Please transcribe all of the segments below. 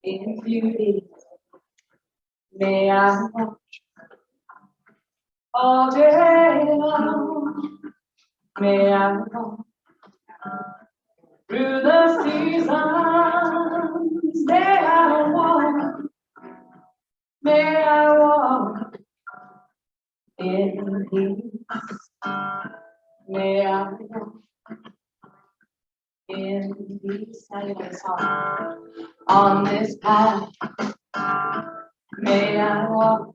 in beauty. May I walk all day long. May I walk through the seasons. May I walk. May I walk in peace. May I walk in peace. Anyway, song. On this path, may I walk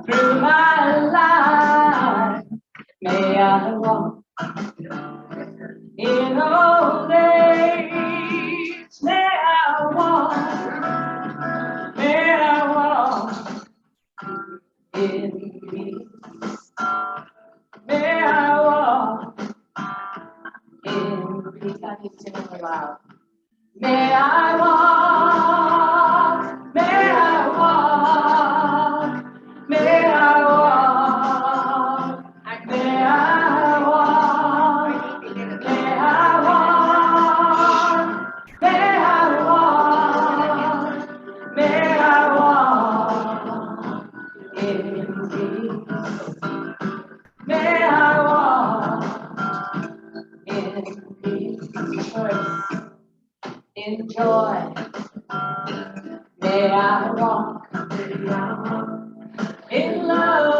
through my life. May I walk in old age. May I walk. May I walk in peace. May I walk in peace. I need to sing it loud. May I walk, may I walk, may I walk, may I walk, may I walk, may I walk, may I walk in peace. May I walk in peace. In joy, may I walk in love,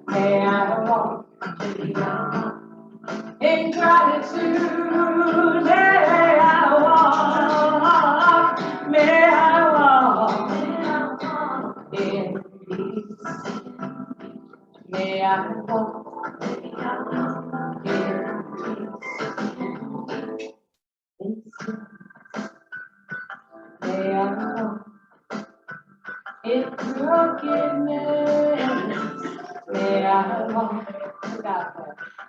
may I walk in gratitude, may I walk, may I walk in peace, may I walk in peace. May I walk in brokenness. May I walk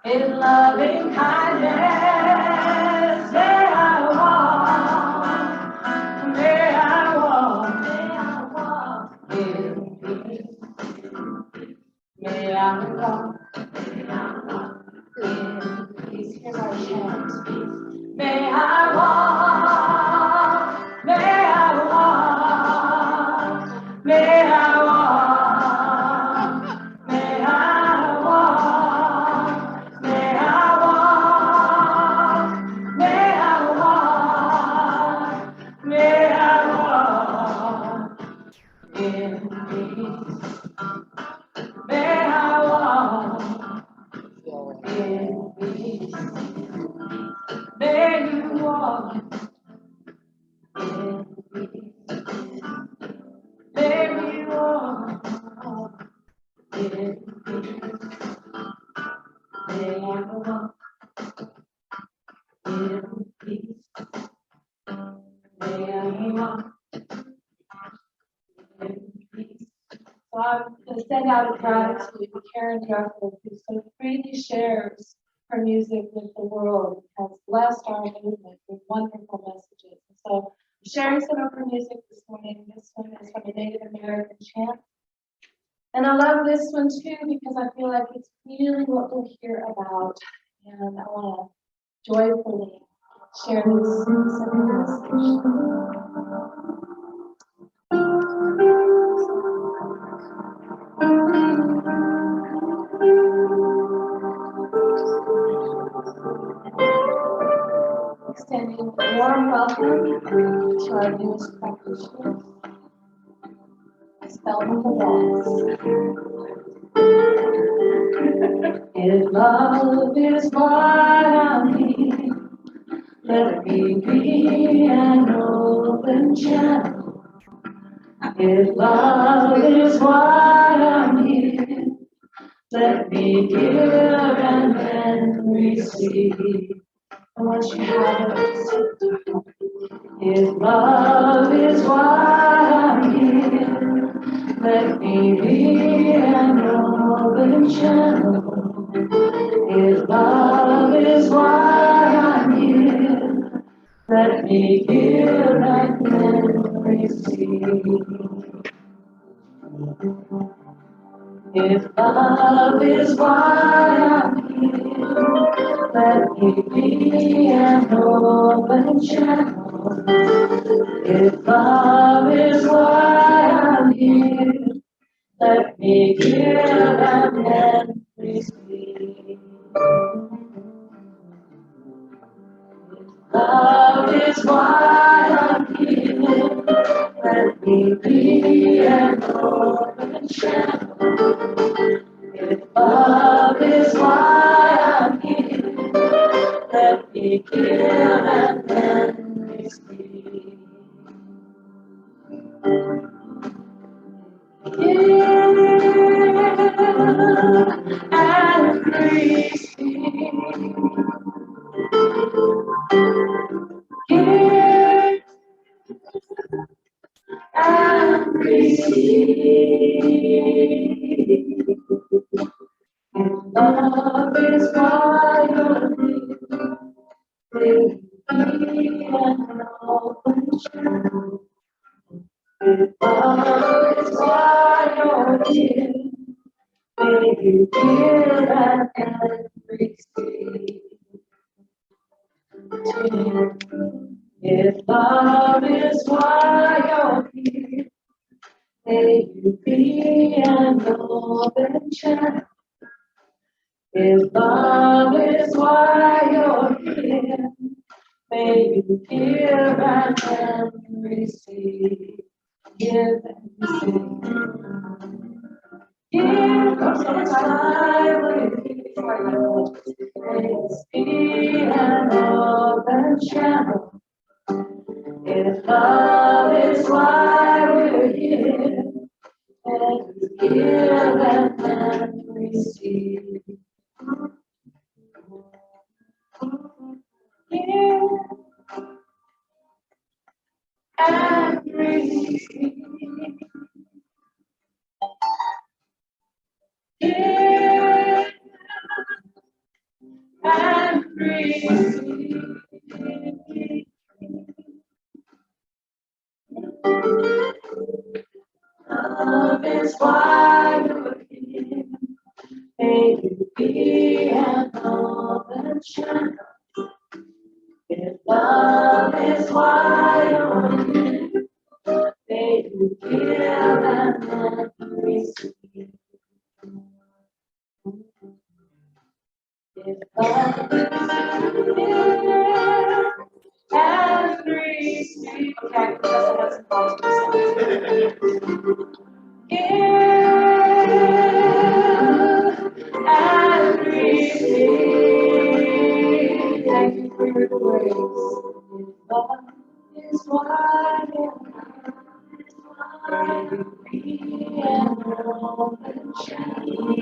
in loving kindness. May I walk. May I walk. In peace. May I walk in peace. Hear my chant. May I walk. May I walk. May I walk. May I walk. May I walk. May I walk. May I walk in peace. May I walk in peace. May you walk in peace. May we walk in peace. May I walk in peace. May I walk in peace. So I'm going to send out a gratitude to Karen Drufford, who so freely shares her music with the world, has blessed our movement with wonderful messages. And so I'm sharing some of her music this morning. This one is from a Native American chant. And I love this one too because I feel like it's really what we're here about. And I want to joyfully share this message. Extending a warm welcome to our newest practitioners. Spelling the best. If love is what I'm here, let it be an open channel. If love is what I'm here, let me give and then receive. And once you have it, if love is what I'm here, let me be an open channel. If love is what I'm here, let me give and then receive. If love is what I'm here, let me be an open channel. If love is why I'm here, let me give and then receive. Love is why I'm here. Let me be an open channel. If love is why I'm here, let me give and then receive. Give and receive. Give and receive. Love is why you're here. With me and open channel. Love is why you're here. May you give and receive. If love is why you're here, may you be an open channel. If love is why you're here, may you give and receive. Give and receive. Give us time with you. Let's be an open channel. If love is why we're here, let's give and receive. Give and receive. Give and receive. Love is why you're here. May you be an open channel. If love is why you're here, may you give and then receive. If love is here and receive. Okay, that's give and receive. Thank you for your grace. Love is why you be an open channel.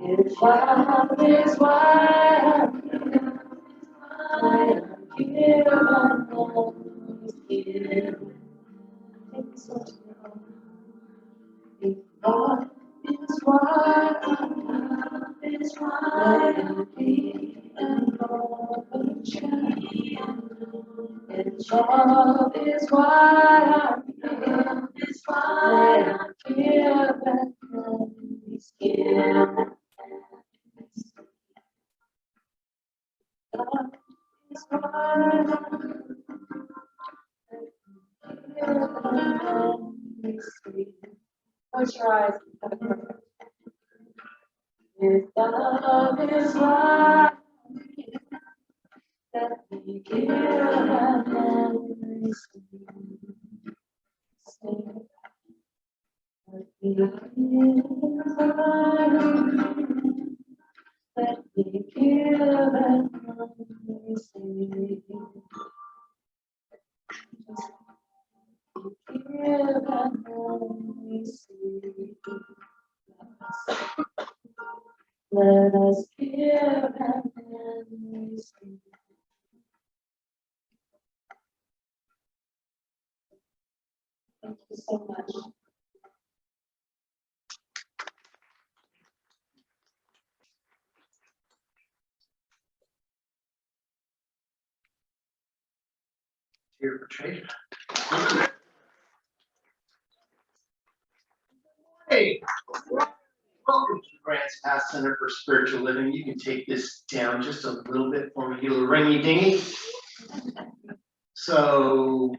If love is why I'm here, I give and always give. Thank you so much. If love is why I'm be an open channel. If love is why I'm here, I give and always give. Love is why I'm here. Close your eyes. If love is why let me give and receive. Let me give and receive. Give and receive. Let us give and receive. Thank you so much. Here for trade. Hey, welcome to Grants Pass Center for Spiritual Living. You can take this down just a little bit for me, you little ringy dingy. So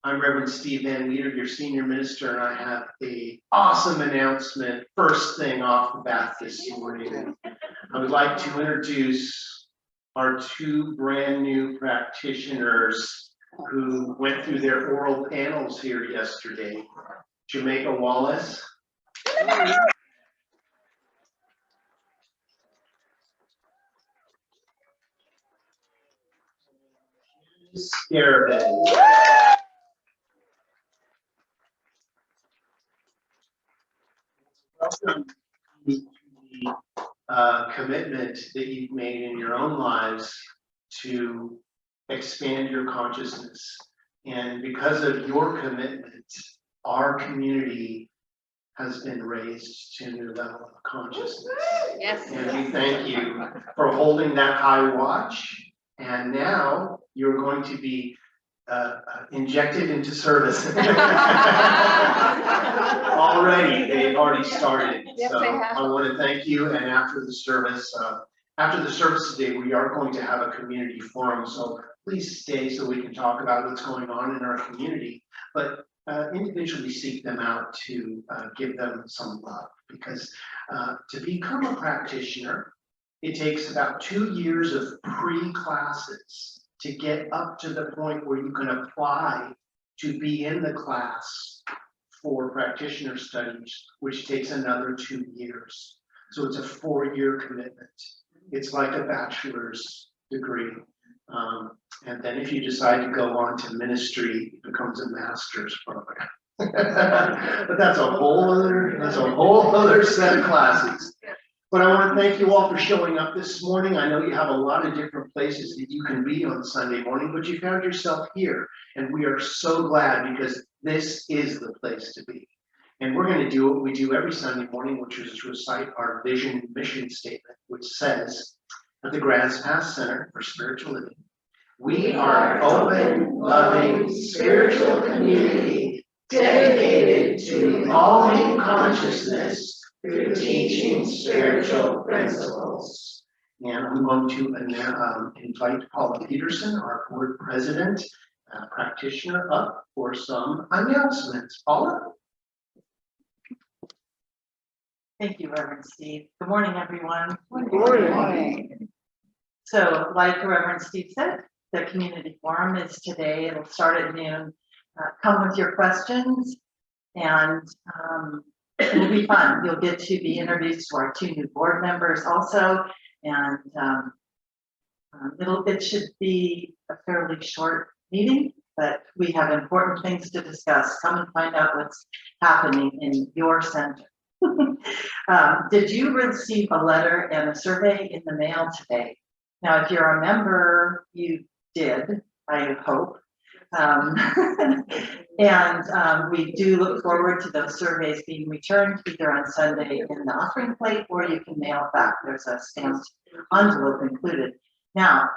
I'm Reverend Steve Van Meter, your senior minister, and I have a awesome announcement first thing off the bat this morning. I would like to introduce our two brand new practitioners who went through their oral panels here yesterday. Jamaica Wallace. Scarabin. Welcome to the commitment that you've made in your own lives to expand your consciousness. And because of your commitment, our community has been raised to a new level of consciousness. Yes. And we thank you for holding that high watch. And now you're going to be injected into service. Already, they've already started. Yes, So they have. I want to thank you. And after the service today, we are going to have a community forum. So please stay so we can talk about what's going on in our community. But individually seek them out to give them some love, because to become a practitioner, it takes about 2 years of pre-classes to get up to the point where you can apply to be in the class for practitioner studies, which takes another 2 years. So it's a 4-year commitment. It's like a bachelor's degree. And then if you decide to go on to ministry, it becomes a master's program. But that's a whole other set of classes. But I want to thank you all for showing up this morning. I know you have a lot of different places that you can be on Sunday morning, but you found yourself here. And we are so glad, because this is the place to be. And we're going to do what we do every Sunday morning, which is recite our vision and mission statement, which says, at the Grants Pass Center for Spiritual Living, we are an open, loving, spiritual community dedicated to evolving consciousness through teaching spiritual principles. And I'm going to invite Paula Peterson, our board president, practitioner, up for some announcements. Paula? Thank you, Reverend Steve. Good morning, everyone. Good morning. So, like Reverend Steve said, the community forum is today. It'll start at noon. Come with your questions, and it'll be fun. You'll get to be introduced to our 2 new board members also, and it should be a fairly short meeting, but we have important things to discuss. Come and find out what's happening in your center. Did you receive a letter and a survey in the mail today? Now, if you're a member, you did, I hope. And we do look forward to those surveys being returned either on Sunday in the offering plate, or you can mail it back. There's a stamped envelope included. Now,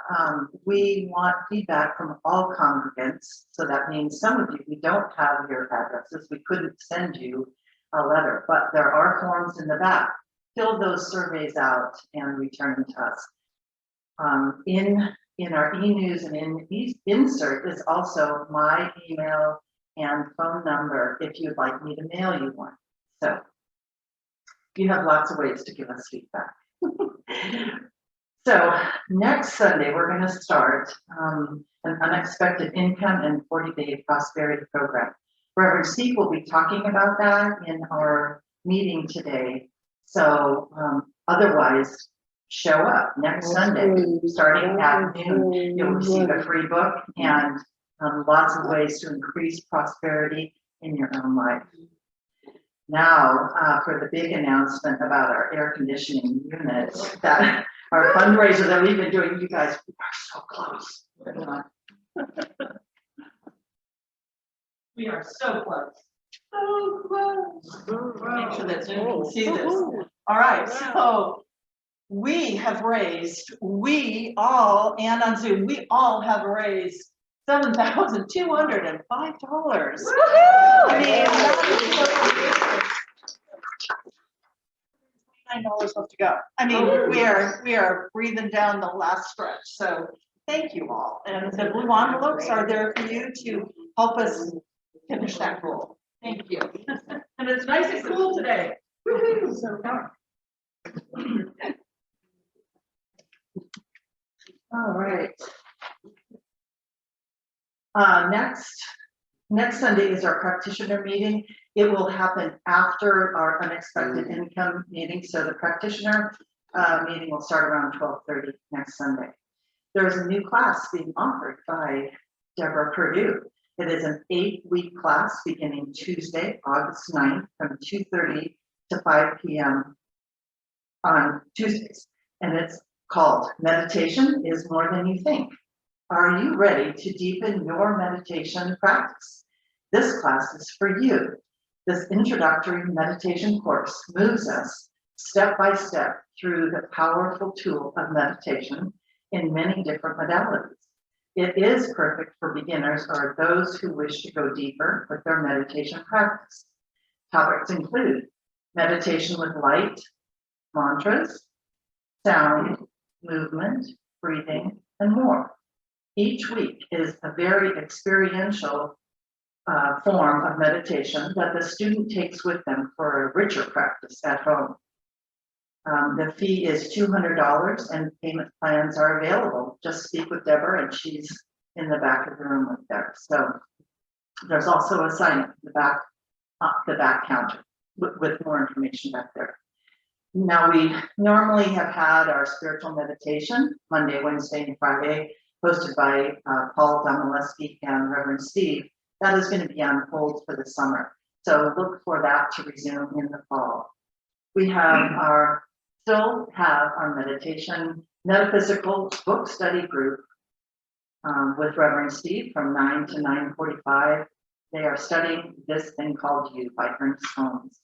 we want feedback from all congregants. So that means some of you, we don't have your addresses. We couldn't send you a letter, but there are forms in the back. Fill those surveys out and return them to us. In our e-news and in insert is also my email and phone number if you'd like me to mail you one. So you have lots of ways to give us feedback. So next Sunday, we're going to start an unexpected income and 40-day prosperity program. Reverend Steve will be talking about that in our meeting today. So otherwise, show up next Sunday, starting at noon. You'll receive a free book and lots of ways to increase prosperity in your own life. Now, for the big announcement about our air conditioning units, that our fundraiser that we've been doing, you guys are so close. We are so close. So close. Make sure that Zoom can see this. All right, so we have raised, we all, and on Zoom, we all have raised $7,205. I mean, $9 left to go. I mean, we are breathing down the last stretch. So thank you all. And the blue envelopes are there for you to help us finish that goal. Thank you. And it's nice and cool today. Woo-hoo, so dark. All right. Next Sunday is our practitioner meeting. It will happen after our unexpected income meeting. So the practitioner meeting will start around 12:30 next Sunday. There is a new class being offered by Deborah Purdue. It is an 8-week class beginning Tuesday, August 9th from 2:30 to 5 p.m. on Tuesdays. And it's called Meditation is More Than You Think. Are you ready to deepen your meditation practice? This class is for you. This introductory meditation course moves us step by step through the powerful tool of meditation in many different modalities. It is perfect for beginners or those who wish to go deeper with their meditation practice. Topics include meditation with light, mantras, sound, movement, breathing, and more. Each week is a very experiential form of meditation that the student takes with them for a richer practice at home. The fee is $200 and payment plans are available. Just speak with Deborah and she's in the back of the room with there. So there's also a sign up in the back counter with more information back there. Now we normally have had our spiritual meditation Monday, Wednesday, and Friday hosted by Paul Domaleski and Reverend Steve. That is going to be on hold for the summer. So look for that to resume in the fall. We still have our meditation metaphysical book study group with Reverend Steve from 9 to 9:45. They are studying this thing called You by Ernest Holmes.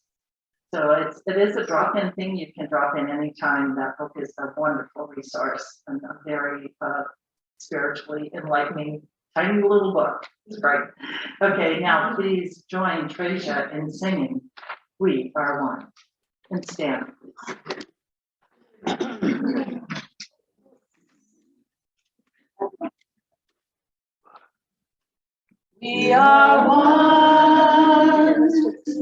So it is a drop-in thing. You can drop in anytime. That book is a wonderful resource and a very spiritually enlightening tiny little book. It's great. Okay, now please join Tracia in singing We Are One. And stand, please. We are one.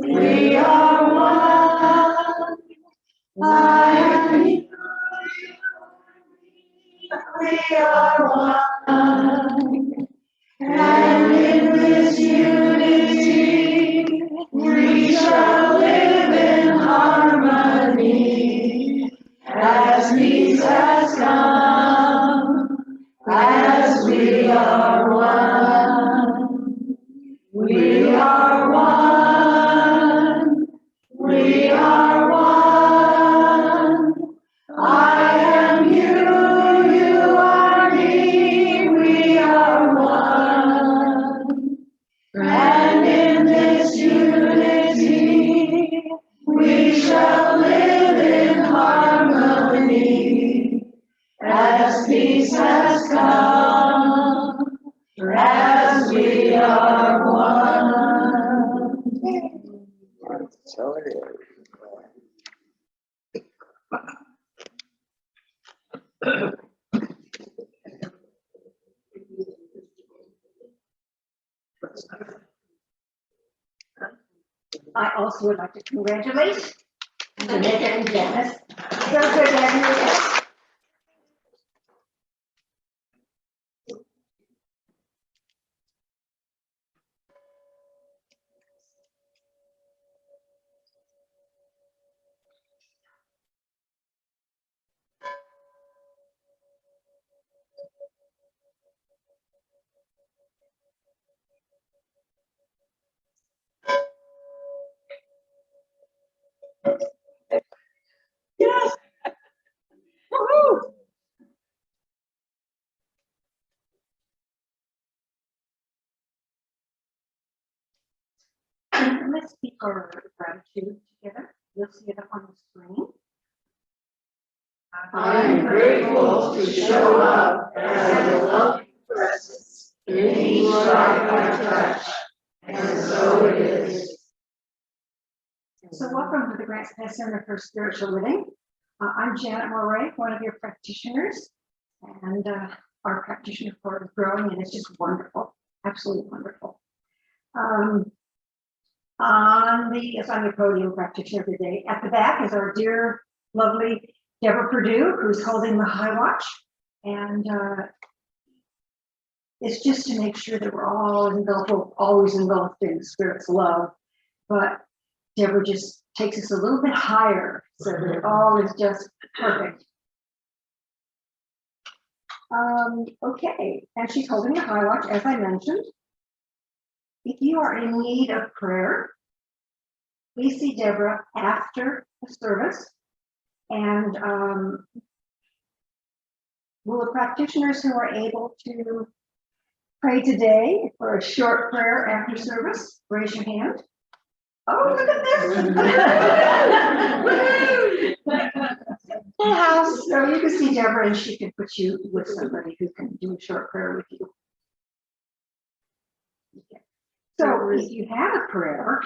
We are one. I am you. We are one. And in this unity, we shall live in harmony. As peace has come, as we are one. We are one. We are one. I am you, you are me, we are one. And in this unity, we shall live in harmony. As peace has come, as we are one. So it is. I also would like to congratulate Vanessa and Dennis. So good to have you here. Yes. Woo-hoo. Let's speak our gratitude together. You'll see it up on the screen. I am grateful to show up as a loving presence in each life I touch, and so it is. So welcome to the Grants Pass Center for Spiritual Living. I'm Janet Moray, one of your practitioners, and our practitioner corps is growing, and it's just wonderful, absolutely wonderful. On the podium practitioner today, at the back is our dear, lovely Deborah Purdue, who's holding the high watch. And it's just to make sure that we're all always engulfed in the Spirit's love. But Deborah just takes us a little bit higher so that it all is just perfect. Okay, and she's holding the high watch, as I mentioned. If you are in need of prayer, please see Deborah after the service. And will the practitioners who are able to pray today for a short prayer after service, raise your hand. Oh, look at this. So you can see Deborah, and she can put you with somebody who can do a short prayer with you. Okay. So if you have a prayer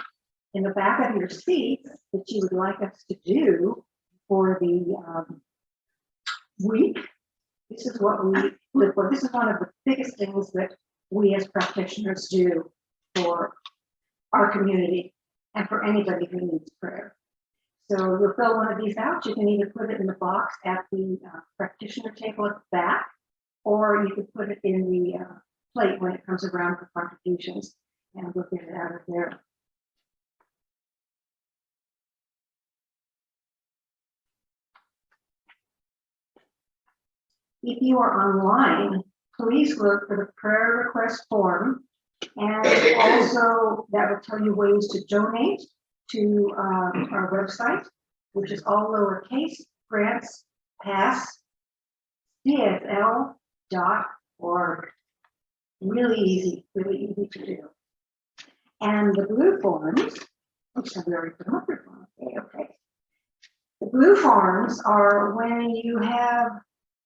in the back of your seats that you would like us to do for the week, this is what we live for. This is one of the biggest things that we as practitioners do for our community and for anybody who needs prayer. So you'll fill one of these out. You can either put it in the box at the practitioner table at the back, or you can put it in the plate when it comes around for contributions, and we'll get it out of there. If you are online, please look for the prayer request form, and also that will tell you ways to donate to our website, which is all lowercase, grantspass.csl.org. Really easy to do. And the blue forms, oops, I've already put them up here. Okay. The blue forms are when you have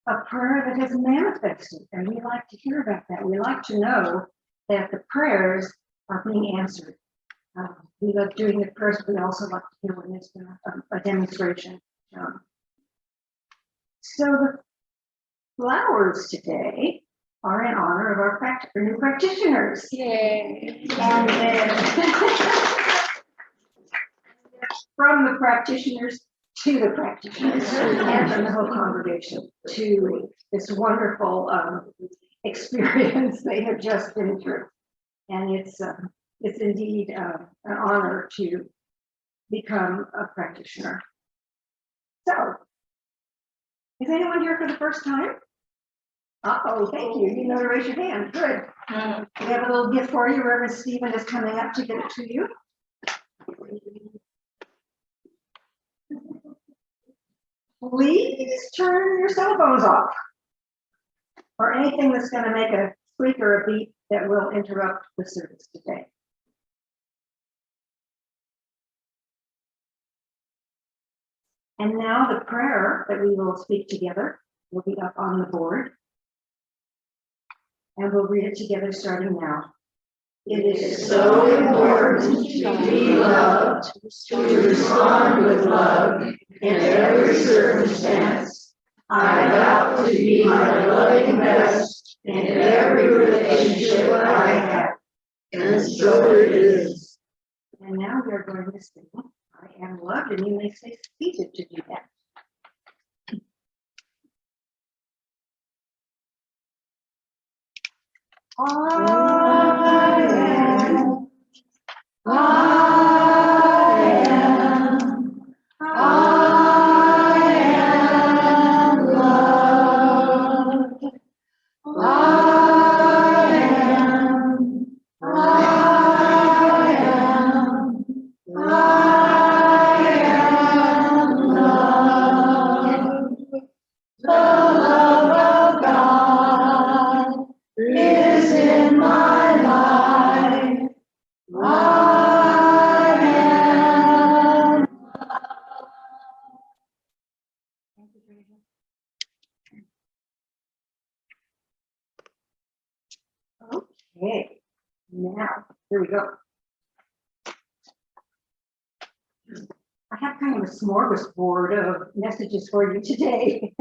a prayer that has manifested, and we like to hear about that. We like to know that the prayers are being answered. We love doing the prayers, but we also like to hear when there's been a demonstration. So the flowers today are in honor of our new practitioners. Yay. And then from the practitioners to the practitioners and from the whole congregation to this wonderful experience they have just been through. And it's indeed an honor to become a practitioner. So, is anyone here for the first time? Uh-oh, thank you. You know to raise your hand. Good. We have a little gift for you. Reverend Stephen is coming up to give it to you. Please turn your cell phones off, or anything that's going to make a squeak or a beep that will interrupt the service today. And now the prayer that we will speak together will be up on the board. And we'll read it together starting now. It is so important to be loved, to respond with love in every circumstance. I vow to be my loving best in every relationship I have. And so it is. And now we are going to sing I Am Loved, and you may stay seated to do that. I am loved. The love of God is in my life. I am okay. Now, here we go. I have kind of a smorgasbord of messages for you today.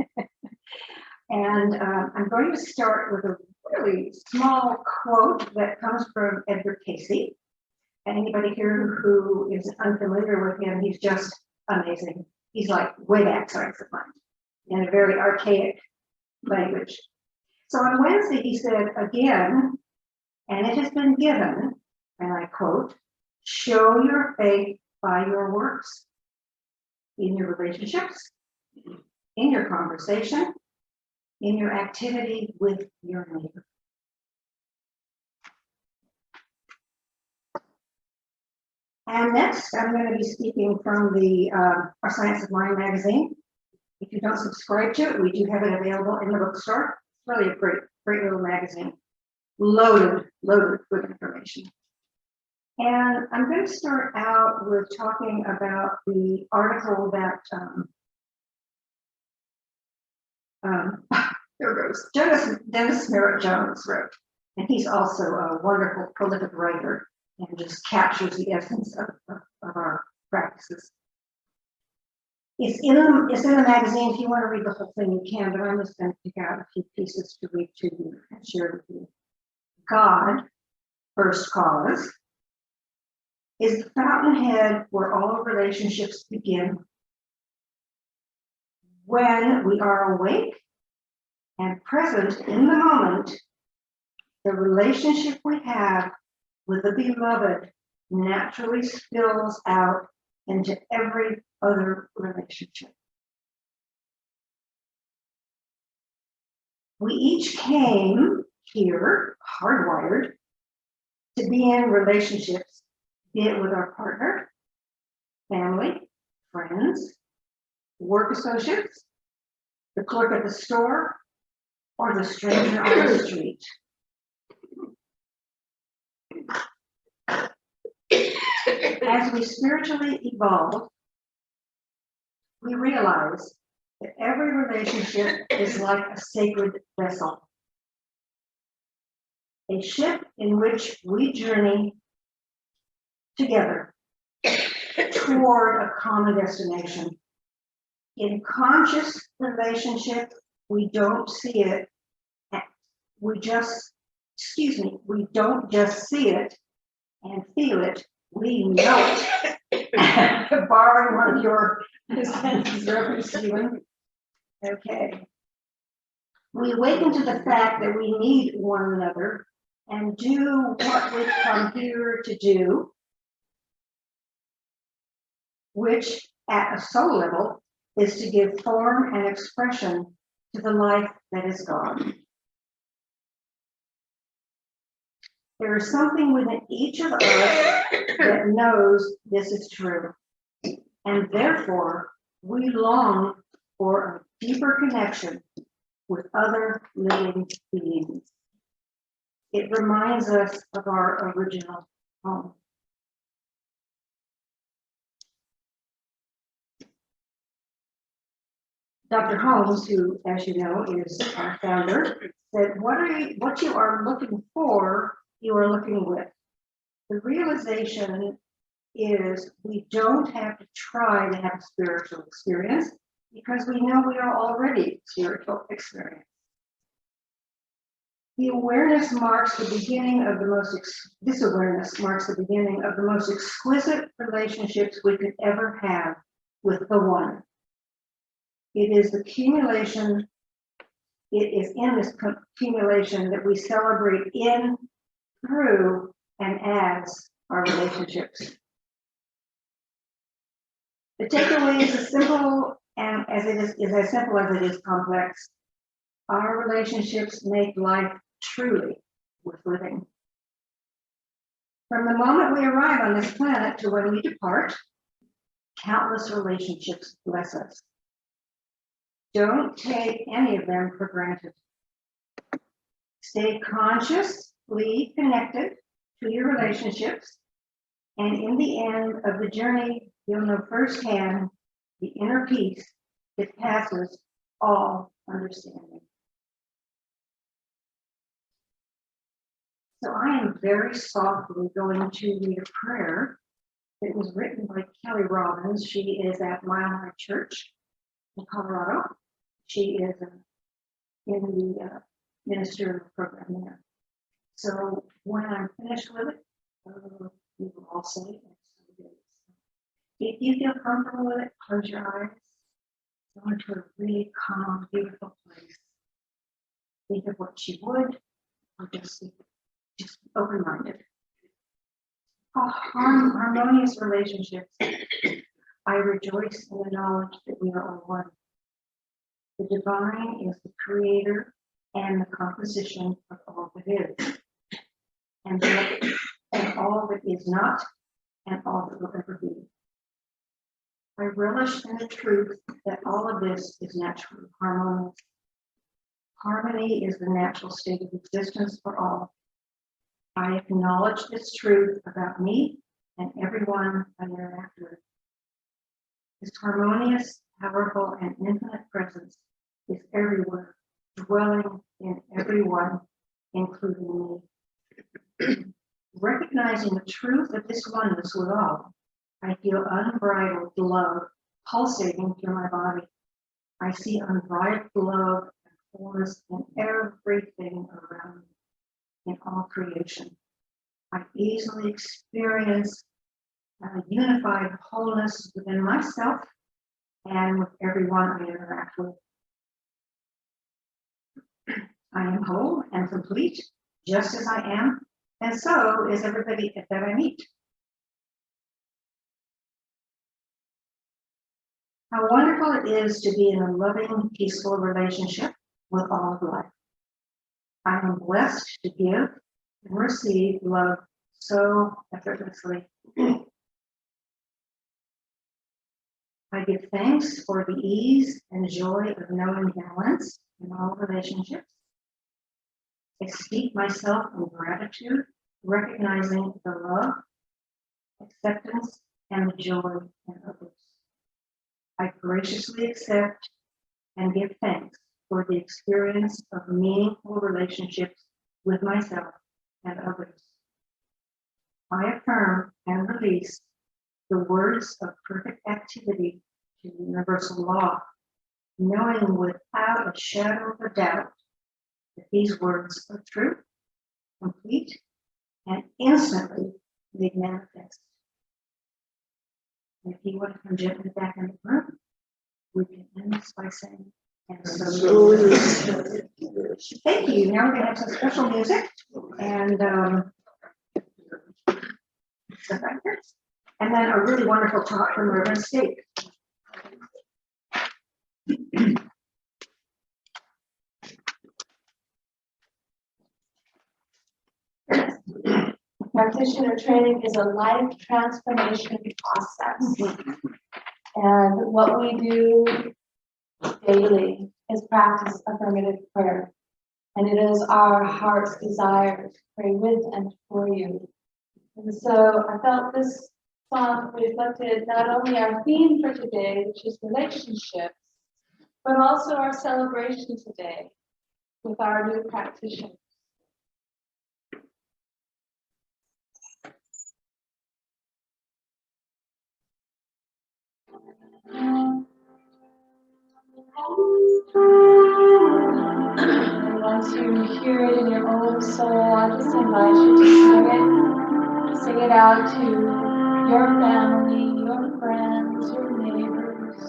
And I'm going to start with a really small quote that comes from Edgar Casey. And anybody here who is unfamiliar with him, he's just amazing. He's like way back science of mind in a very archaic language. So on Wednesday, he said again, and it has been given, and I quote, show your faith by your works, in your relationships, in your conversation, in your activity with your neighbor. And next, I'm going to be speaking from the Our Science of Mind magazine. If you don't subscribe to it, we do have it available in the bookstore. It's really a great little magazine, loaded with information. And I'm going to start out with talking about the article that there goes Dennis Merritt Jones wrote, and he's also a wonderful prolific writer and just captures the essence of our practices. It's in the magazine. If you want to read the whole thing, you can, but I'm just going to pick out a few pieces to read to you and share with you. God, first cause, is the fountainhead where all relationships begin. When we are awake and present in the moment, the relationship we have with the beloved naturally spills out into every other relationship. We each came here hardwired to be in relationships, be it with our partner, family, friends, work associates, the clerk at the store, or the stranger on the street. As we spiritually evolve, we realize that every relationship is like a sacred vessel, a ship in which we journey together toward a common destination. In conscious relationship, we don't see it. We don't just see it and feel it, we know it. Borrowing one of your sentences, Reverend Stephen. Okay. We awaken to the fact that we need one another and do what we've come here to do, which at a soul level is to give form and expression to the life that is God. There is something within each of us that knows this is true, and therefore we long for a deeper connection with other living beings. It reminds us of our original home. Dr. Holmes, who, as you know, is our founder, said, what you are looking for, you are looking with. The realization is we don't have to try to have a spiritual experience because we know we are already spiritual experience. The awareness marks the beginning of the most, this awareness marks the beginning of the most exquisite relationships we could ever have with the one. It is the accumulation, it is in this accumulation that we celebrate in, through, and as our relationships. The takeaway is as simple and as simple as it is complex. Our relationships make life truly worth living. From the moment we arrive on this planet to when we depart, countless relationships bless us. Don't take any of them for granted. Stay consciously connected to your relationships, and in the end of the journey, you'll know firsthand the inner peace that passes all understanding. So I am very softly going to read a prayer that was written by Kelly Robbins. She is at Mile High Church in Colorado. She is a in the ministerial program there. So when I'm finished with it, you will all say it. If you feel comfortable with it, close your eyes. Go into a really calm, beautiful place. Think of what you would, or just open-minded. Harmonious relationships. I rejoice in the knowledge that we are all one. The divine is the creator and the composition of all that is, and all that is not, and all that will ever be. I relish in the truth that all of this is naturally harmonious. Harmony is the natural state of existence for all. I acknowledge this truth about me and everyone I interact with. This harmonious, powerful, and infinite presence is everywhere, dwelling in everyone, including me. Recognizing the truth of this oneness with all, I feel unbridled love pulsating through my body. I see unbridled love and fullness in everything around me, in all creation. I easily experience a unified wholeness within myself and with everyone I interact with. I am whole and complete, just as I am, and so is everybody that I meet. How wonderful it is to be in a loving, peaceful relationship with all of life. I am blessed to give and receive love so effortlessly. I give thanks for the ease and joy of knowing balance in all relationships. I steep myself in gratitude, recognizing the love, acceptance, and the joy in others. I graciously accept and give thanks for the experience of meaningful relationships with myself and others. I affirm and release the words of perfect activity to universal law, knowing without a shadow of a doubt that these words are true, complete, and instantly made manifest. And if you want to come gently back in the room, we can end this by saying, and so it is. Thank you. Now we're going to have some special music and and then a really wonderful talk from Reverend State. Practitioner training is a life transformation process. And what we do daily is practice affirmative prayer. And it is our heart's desire to pray with and for you. And so I felt this song reflected not only our theme for today, which is relationships, but also our celebration today with our new practitioners. Once you hear it in your own soul, I just invite you to sing it out to your family, your friends, your neighbors.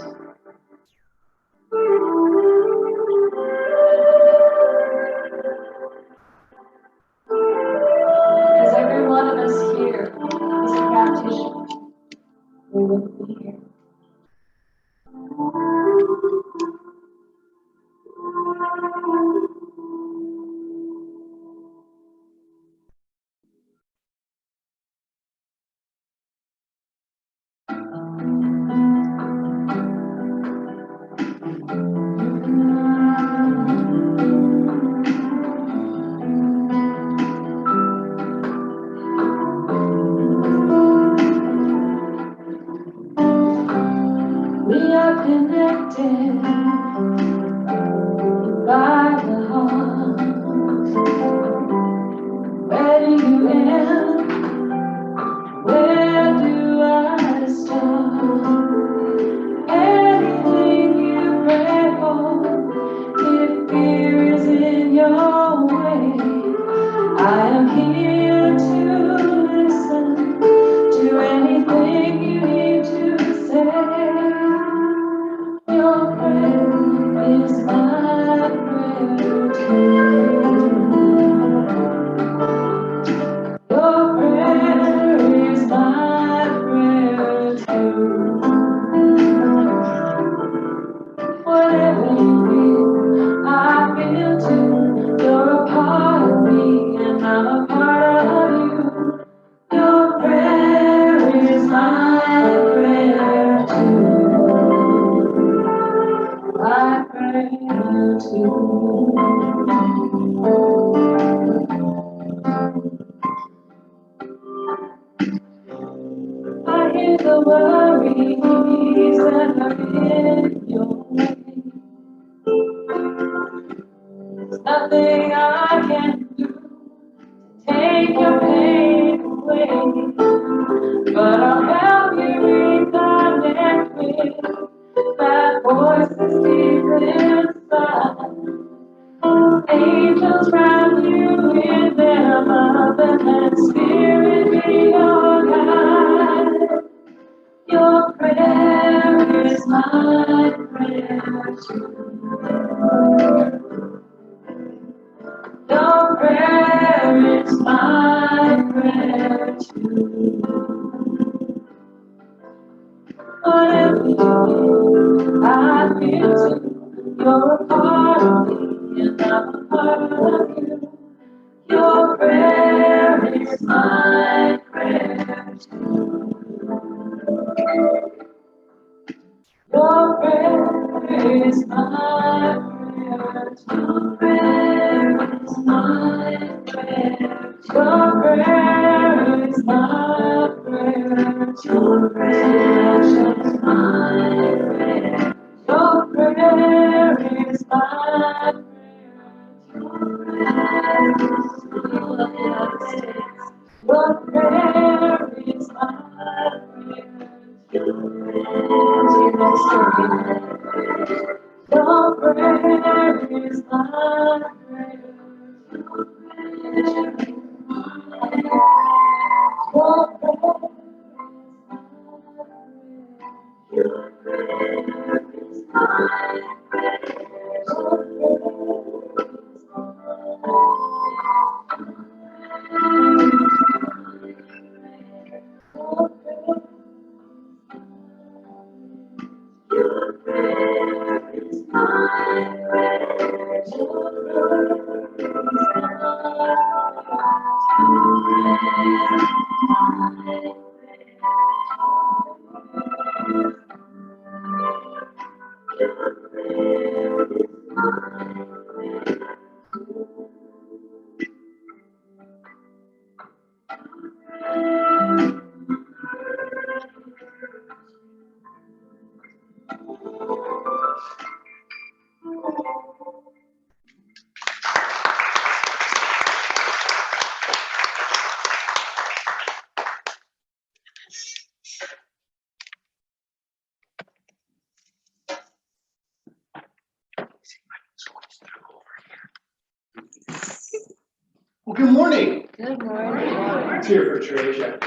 Because every one of us here is a practitioner. We wouldn't be here. here to listen to anything you need to say. Your prayer is my prayer too. Your prayer is my prayer too. Whatever you feel, I feel too. You're a part of me, and I'm a part of you. Your prayer is my prayer too. My prayer too. I hear the worries that are in your way. There's nothing I can do to take your pain away, but I'll help you reconnect with that voice that's deep inside. Angels wrap you in their love and let spirit be your guide. Your prayer is my prayer too. Your prayer is my prayer too. Whatever you do, I feel too. You're a part of me, and I'm a part of you. Your prayer is my prayer too. Your prayer is my prayer. Your prayer is my prayer. Your prayer is my prayer. Your prayer is my prayer. Your prayer is my prayer. Your prayer is my prayer. Your prayer is my prayer. Your prayer is my Well, good morning. Good morning. Let's hear for Teresa.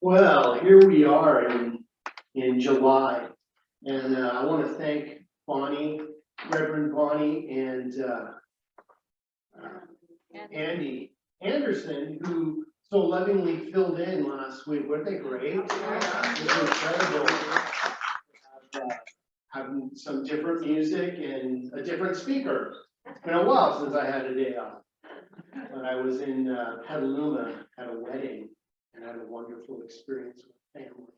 Well, here we are in July, and I want to thank Bonnie, Reverend Bonnie, and Andy Anderson, who so lovingly filled in last week. Weren't they great? It was incredible. Having some different music and a different speaker. It's been a while since I had a day off. But I was in Petaluma at a wedding and had a wonderful experience with family.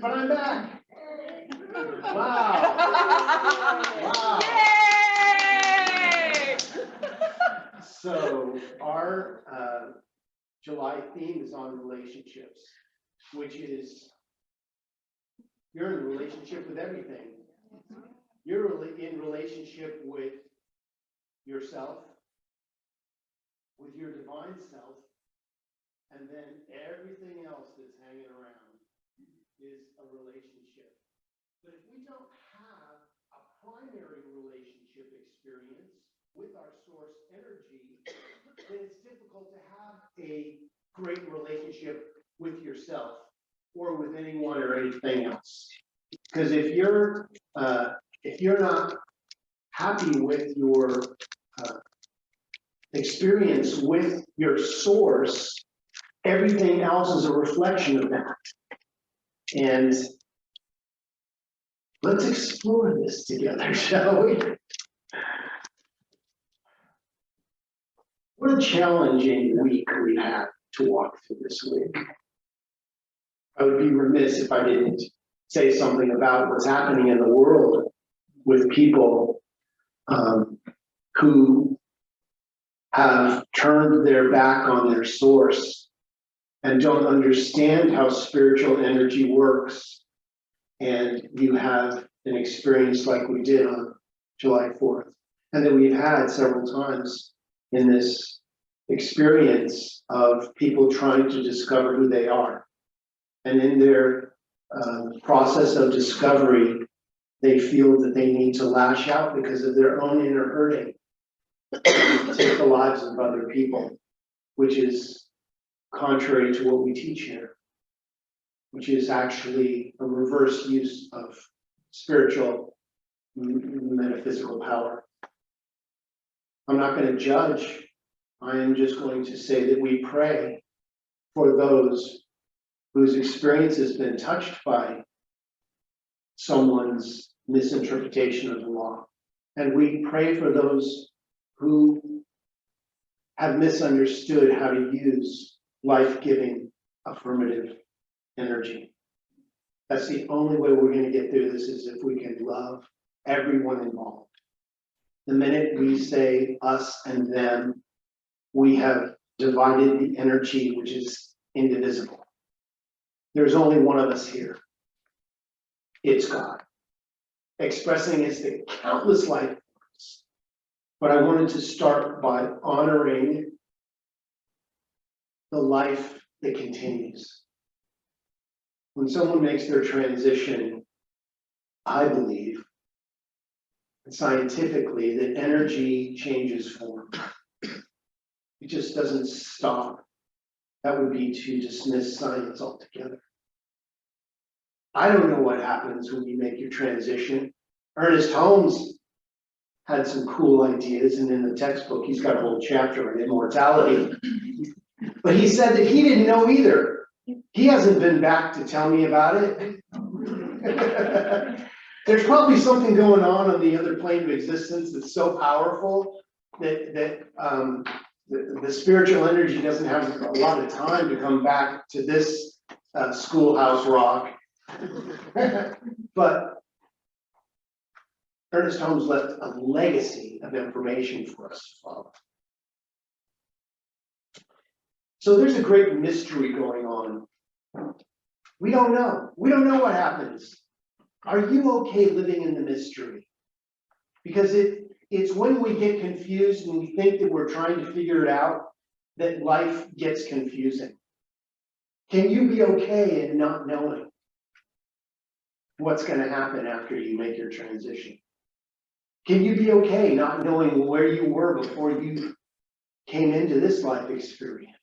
But I'm back. Wow. Wow. Yay! So our July theme is on relationships, which is you're in a relationship with everything. You're in relationship with yourself, with your divine self, and then everything else that's hanging around is a relationship. But if we don't have a primary relationship experience, yourself or with anyone or anything else. Because if you're not happy with your experience with your source, everything else is a reflection of that. And let's explore this together, shall we? What a challenging week we had to walk through this week. I would be remiss if I didn't say something about what's happening in the world with people who have turned their back on their source and don't understand how spiritual energy works. And you have an experience like we did on July 4th, and that we've had several times in this experience of people trying to discover who they are. And in their process of discovery, they feel that they need to lash out because of their own inner hurting, take the lives of other people, which is contrary to what we teach here, which is actually a reverse use of spiritual metaphysical power. I'm not going to judge. I am just going to say that we pray for those whose experience has been touched by someone's misinterpretation of the law. And we pray for those who have misunderstood how to use life-giving affirmative energy. That's the only way we're going to get through this, is if we can love everyone involved. The minute we say us and them, we have divided the energy, which is indivisible. There's only one of us here. It's God, expressing His countless life forms. But I wanted to start by honoring the life that continues. When someone makes their transition, I believe, scientifically, that energy changes form. It just doesn't stop. That would be to dismiss science altogether. I don't know what happens when you make your transition. Ernest Holmes had some cool ideas, and in the textbook, he's got a whole chapter on immortality. But he said that he didn't know either. He hasn't been back to tell me about it. There's probably something going on the other plane of existence that's so powerful that the spiritual energy doesn't have a lot of time to come back to this schoolhouse rock. But Ernest Holmes left a legacy of information for us to follow. So there's a great mystery going on. We don't know. We don't know what happens. Are you okay living in the mystery? Because it's when we get confused and we think that we're trying to figure it out that life gets confusing. Can you be okay in not knowing what's going to happen after you make your transition? Can you be okay not knowing where you were before you came into this life experience?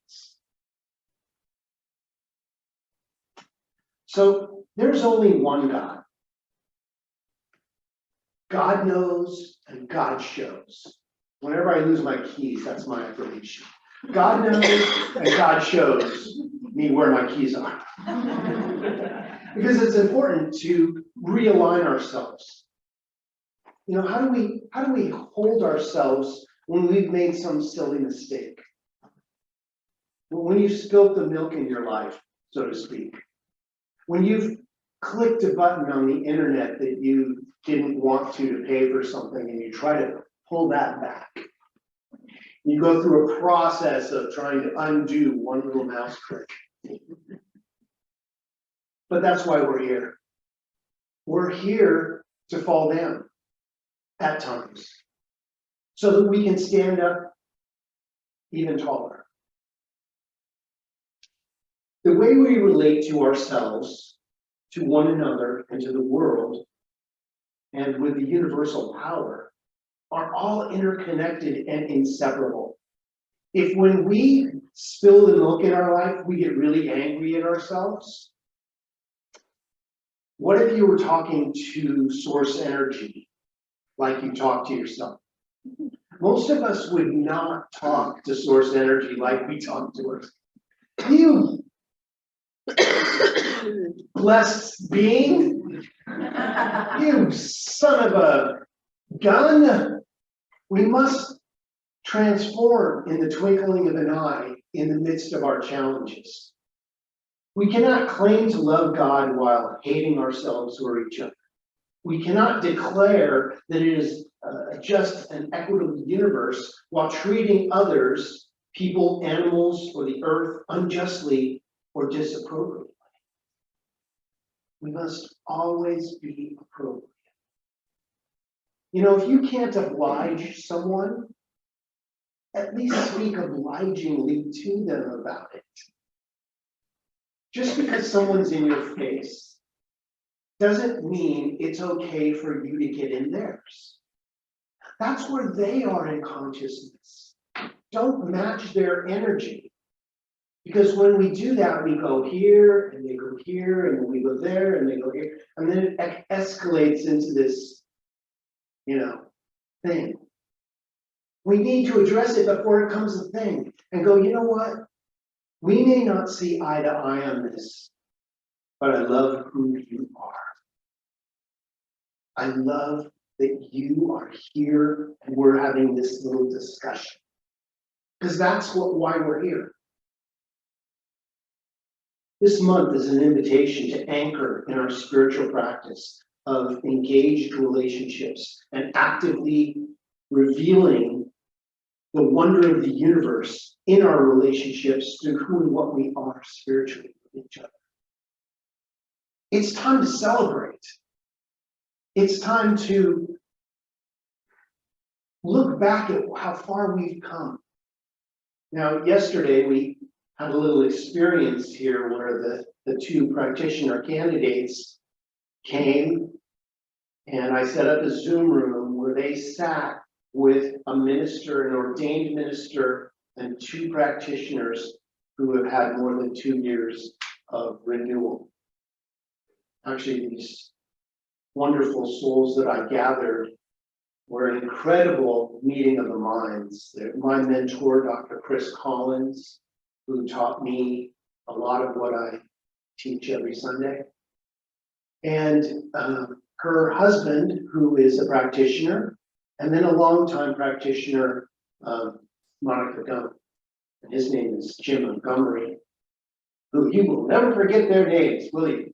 So there's only one God. God knows and God shows. Whenever I lose my keys, that's my affirmation. God knows and God shows me where my keys are. Because it's important to realign ourselves. You know, how do we hold ourselves when we've made some silly mistake? When you've spilled the milk in your life, so to speak. When you've clicked a button on the internet that you didn't want to pay for something and you try to pull that back. You go through a process of trying to undo one little mouse click. But that's why we're here. We're here to fall down at times so that we can stand up even taller. The way we relate to ourselves, to one another, and to the world, and with the universal power, are all interconnected and inseparable. If when we spill the milk in our life, we get really angry at ourselves, what if you were talking to source energy like you talk to yourself? Most of us would not talk to source energy like we talk to ourselves. You blessed being, you son of a gun. We must transform in the twinkling of an eye in the midst of our challenges. We cannot claim to love God while hating ourselves or each other. We cannot declare that it is a just and equitable universe while treating others, people, animals, or the earth unjustly or disappropriately. We must always be appropriate. You know, if you can't oblige someone, at least speak obligingly to them about it. Just because someone's in your face doesn't mean it's okay for you to get in theirs. That's where they are in consciousness. Don't match their energy. Because when we do that, we go here and they go here and we go there and they go here. And then it escalates into this, thing. We need to address it before it becomes a thing and go, you know what? We may not see eye to eye on this, but I love who you are. I love that you are here and we're having this little discussion. Because that's why we're here. This month is an invitation to anchor in our spiritual practice of engaged relationships and actively revealing the wonder of the universe in our relationships through who and what we are spiritually with each other. It's time to celebrate. It's time to look back at how far we've come. Now, yesterday we had a little experience here where the two practitioner candidates came and I set up a Zoom room where they sat with a minister, an ordained minister, and two practitioners who have had more than 2 years of renewal. Actually, these wonderful souls that I gathered were an incredible meeting of the minds. My mentor, Dr. Chris Collins, who taught me a lot of what I teach every Sunday. And her husband, who is a practitioner, and then a longtime practitioner, Monica Gum. And his name is Jim Montgomery, who you will never forget their names, will you?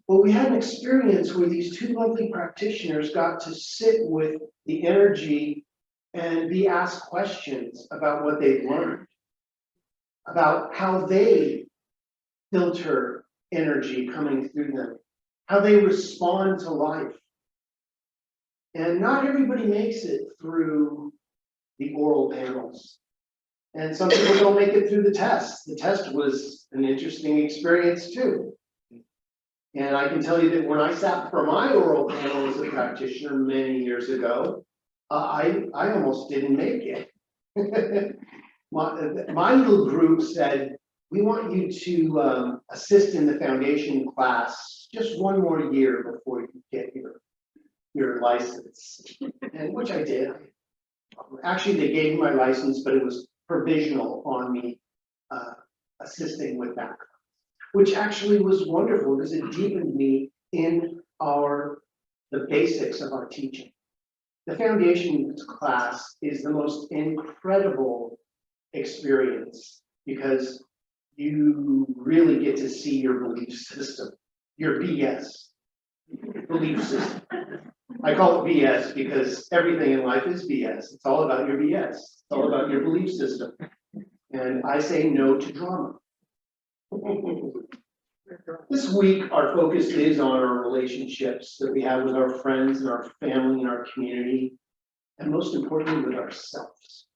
Well, we had an experience where these two lovely practitioners got to sit with the energy and be asked questions about what they've learned, about how they filter energy coming through them, how they respond to life. And not everybody makes it through the oral panels. And some people don't make it through the test. The test was an interesting experience too. And I can tell you that when I sat for my oral panel as a practitioner many years ago, I almost didn't make it. My little group said, we want you to assist in the foundation class just one more year before you get your license, and which I did. Actually, they gave me my license, but it was provisional on me assisting with that, which actually was wonderful because it deepened me in the basics of our teaching. The foundation class is the most incredible experience because you really get to see your belief system, your BS belief system. I call it BS because everything in life is BS. It's all about your BS. It's all about your belief system. And I say no to drama. This week, our focus is on our relationships that we have with our friends and our family and our community, and most importantly, with ourselves.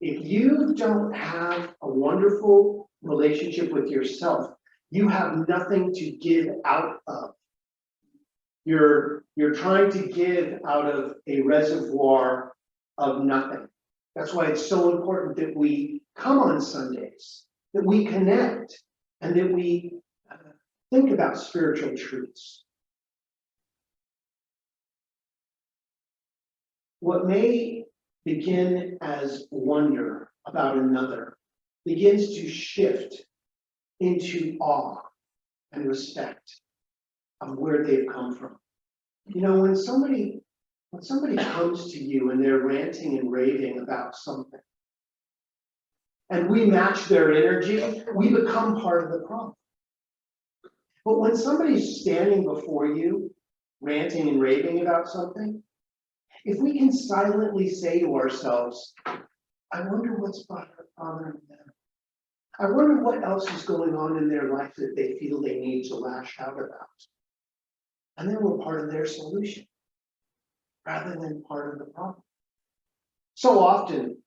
If you don't have a wonderful relationship with yourself, you have nothing to give out of. You're trying to give out of a reservoir of nothing. That's why it's so important that we come on Sundays, that we connect, and that we think about spiritual truths. What may begin as wonder about another begins to shift into awe and respect of where they've come from. You know, when somebody comes to you and they're ranting and raving about something, and we match their energy, we become part of the problem. But when somebody's standing before you, ranting and raving about something, if we can silently say to ourselves, I wonder what's bothering them. I wonder what else is going on in their life that they feel they need to lash out about. And then we're part of their solution, rather than part of the problem. So often,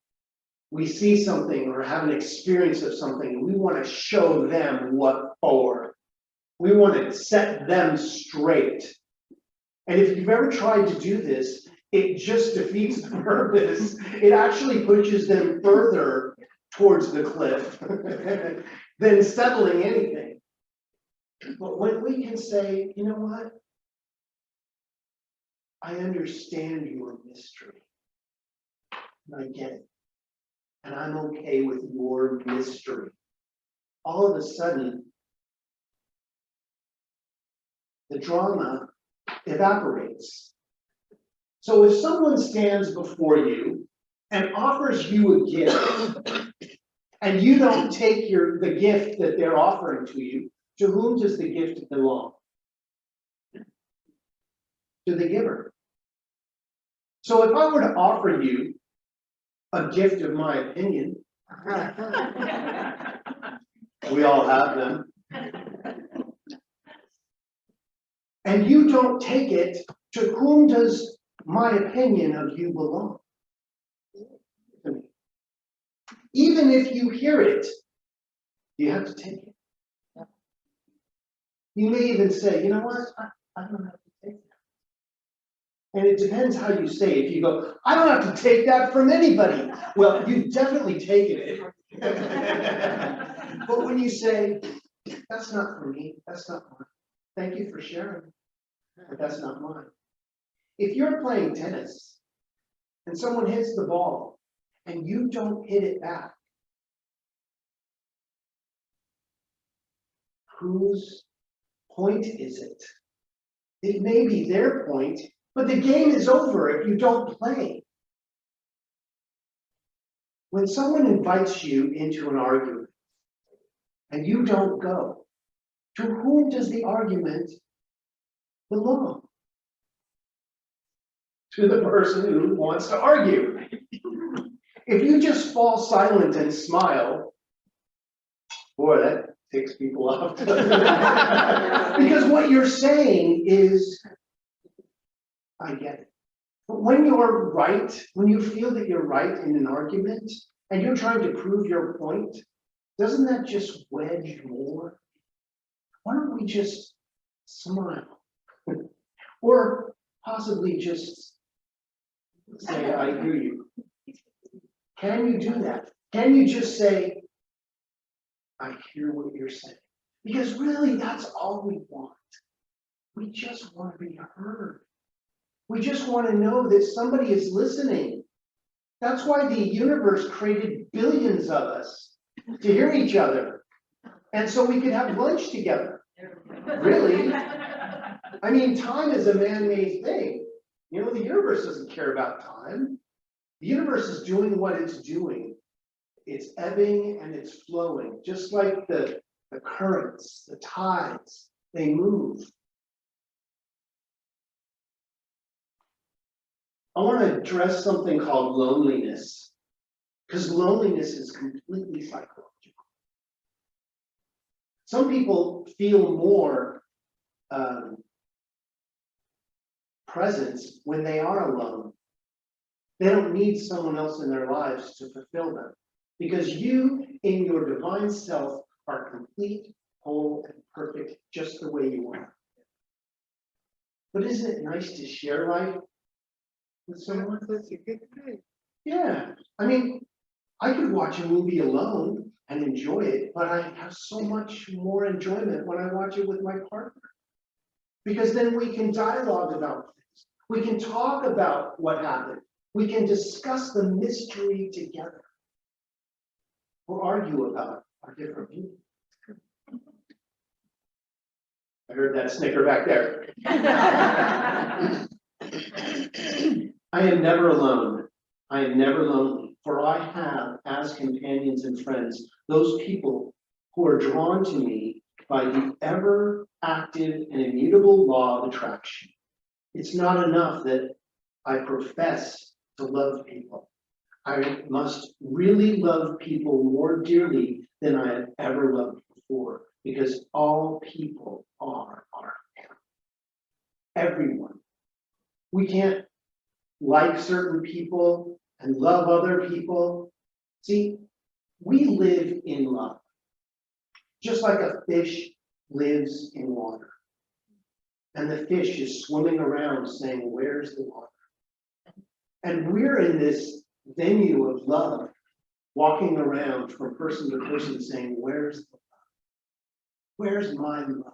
we see something or have an experience of something, and we want to show them what for. We want to set them straight. And if you've ever tried to do this, it just defeats the purpose. It actually pushes them further towards the cliff than settling anything. But when we can say, you know what? I understand your mystery. And I get it. And I'm okay with your mystery. All of a sudden, the drama evaporates. So if someone stands before you and offers you a gift, and you don't take the gift that they're offering to you, to whom does the gift belong? To the giver. So if I were to offer you a gift of my opinion, we all have them, and you don't take it, to whom does my opinion of you belong? To me. Even if you hear it, you have to take it. You may even say, you know what, I don't have to take that. And it depends how you say it. If you go, I don't have to take that from anybody. Well, you've definitely taken it. But when you say, that's not for me, that's not mine. Thank you for sharing, but that's not mine. If you're playing tennis and someone hits the ball and you don't hit it back, whose point is it? It may be their point, but the game is over if you don't play. When someone invites you into an argument and you don't go, to whom does the argument belong? To the person who wants to argue. If you just fall silent and smile, boy, that takes people off. Because what you're saying is, I get it. But when you're right, when you feel that you're right in an argument, and you're trying to prove your point, doesn't that just wedge more? Why don't we just smile? Or possibly just say, I hear you. Can you do that? Can you just say, I hear what you're saying? Because really, that's all we want. We just want to be heard. We just want to know that somebody is listening. That's why the universe created billions of us, to hear each other. And so we could have lunch together. Really? I mean, time is a man-made thing. You know, the universe doesn't care about time. The universe is doing what it's doing. It's ebbing and it's flowing, just like the currents, the tides, they move. I want to address something called loneliness, because loneliness is completely psychological. Some people feel more presence when they are alone. They don't need someone else in their lives to fulfill them, because you in your divine self are complete, whole, and perfect just the way you are. But isn't it nice to share life with someone? Yeah, I mean, I could watch a movie alone and enjoy it, but I have so much more enjoyment when I watch it with my partner. Because then we can dialogue about things. We can talk about what happened. We can discuss the mystery together. Or argue about our different views. I heard that snicker back there. I am never alone. I am never lonely, for I have as companions and friends those people who are drawn to me by the ever active and immutable law of attraction. It's not enough that I profess to love people. I must really love people more dearly than I have ever loved before, because all people are our family. Everyone. We can't like certain people and love other people. See, we live in love. Just like a fish lives in water. And the fish is swimming around saying, where's the water? And we're in this venue of love, walking around from person to person saying, where's the love? Where's my love?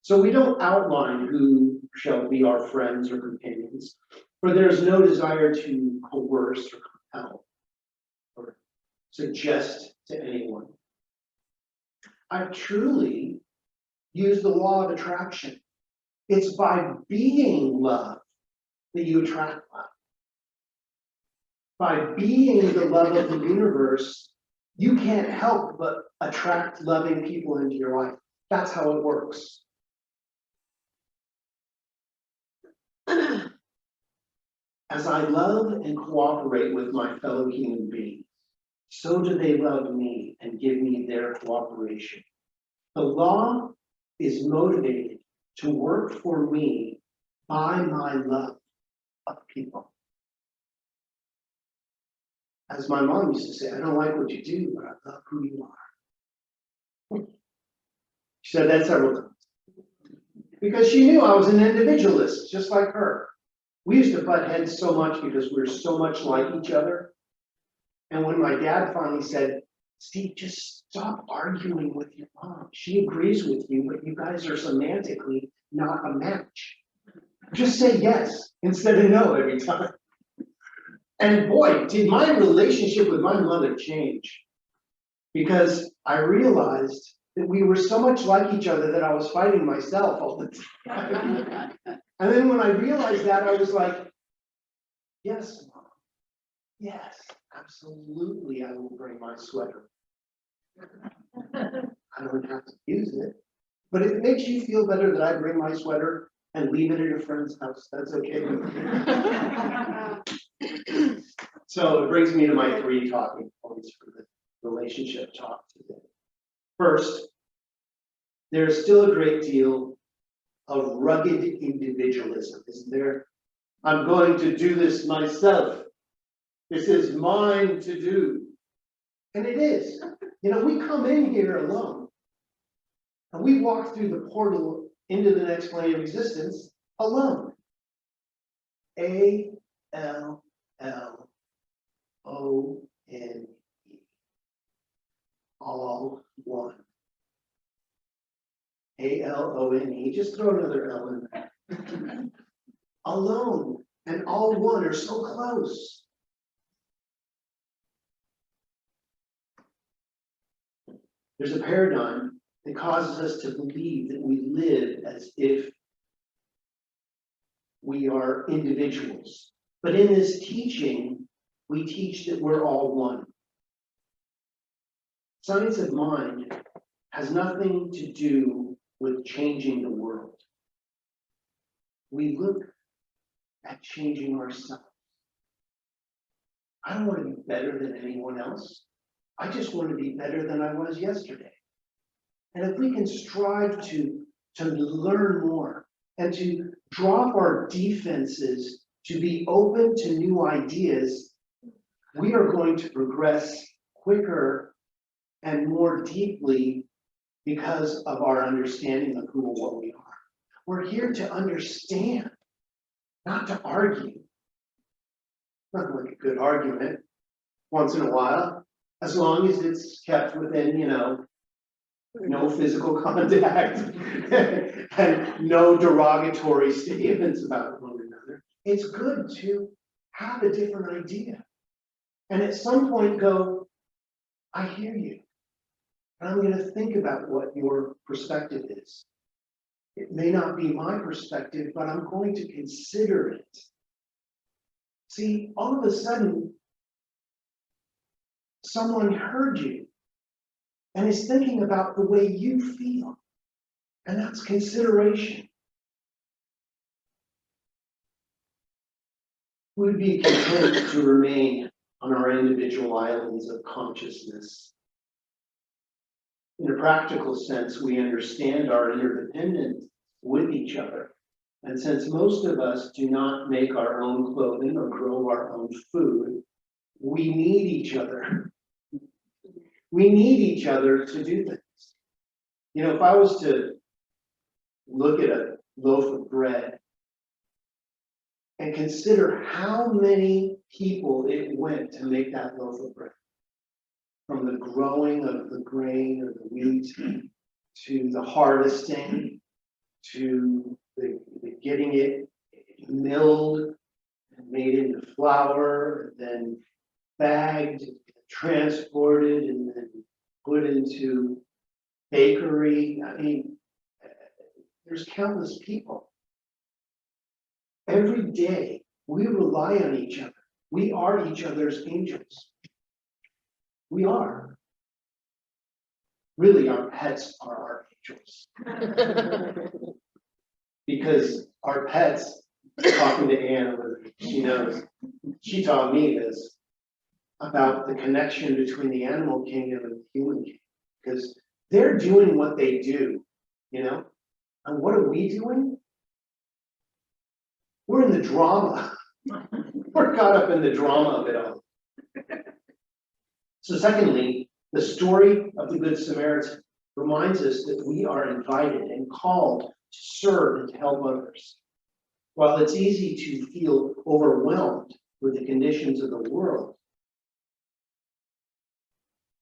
So we don't outline who shall be our friends or companions, for there is no desire to coerce or compel or suggest to anyone. I truly use the law of attraction. It's by being love that you attract love. By being the love of the universe, you can't help but attract loving people into your life. That's how it works. As I love and cooperate with my fellow human beings, so do they love me and give me their cooperation. The law is motivated to work for me by my love of people. As my mom used to say, I don't like what you do, but I love who you are. She said that several times. Because she knew I was an individualist, just like her. We used to butt heads so much because we were so much like each other. And when my dad finally said, Steve, just stop arguing with your mom. She agrees with you, but you guys are semantically not a match. Just say yes instead of no every time. And boy, did my relationship with my mother change. Because I realized that we were so much like each other that I was fighting myself all the time. And then when I realized that, I was like, yes, Mom. Yes, absolutely, I will bring my sweater. I don't have to use it. But if it makes you feel better that I bring my sweater and leave it at a friend's house, that's okay with me. So it brings me to my 3 talking points for the relationship talk today. First, there's still a great deal of rugged individualism, isn't there? I'm going to do this myself. This is mine to do. And it is. You know, we come in here alone. And we walk through the portal into the next plane of existence alone. A-L-L-O-N-E. All one. A-L-O-N-E. Just throw another L in there. Alone and all one are so close. There's a paradigm that causes us to believe that we live as if we are individuals. But in this teaching, we teach that we're all one. Science of mind has nothing to do with changing the world. We look at changing ourselves. I don't want to be better than anyone else. I just want to be better than I was yesterday. And if we can strive to learn more and to drop our defenses to be open to new ideas, we are going to progress quicker and more deeply because of our understanding of who and what we are. We're here to understand. not to argue. Not like a good argument, once in a while, as long as it's kept within, no physical contact and no derogatory statements about one another. It's good to have a different idea. And at some point go, I hear you. And I'm going to think about what your perspective is. It may not be my perspective, but I'm going to consider it. See, all of a sudden, someone heard you and is thinking about the way you feel. And that's consideration. We'd be content to remain on our individual islands of consciousness. In a practical sense, we understand our interdependence with each other. And since most of us do not make our own clothing or grow our own food, we need each other. We need each other to do things. If I was to look at a loaf of bread and consider how many people it went to make that loaf of bread, from the growing of the grain or the wheat to the harvesting to the getting it milled and made into flour, and then bagged, transported, and then put into bakery. I mean, there's countless people. Every day we rely on each other. We are each other's angels. We are. Really, our pets are our angels. Because our pets, talking to Anne, she knows, she taught me this, about the connection between the animal kingdom and the human kingdom. Because they're doing what they do, and what are we doing? We're in the drama. We're caught up in the drama of it all. So secondly, the story of the Good Samaritan reminds us that we are invited and called to serve and to help others. While it's easy to feel overwhelmed with the conditions of the world,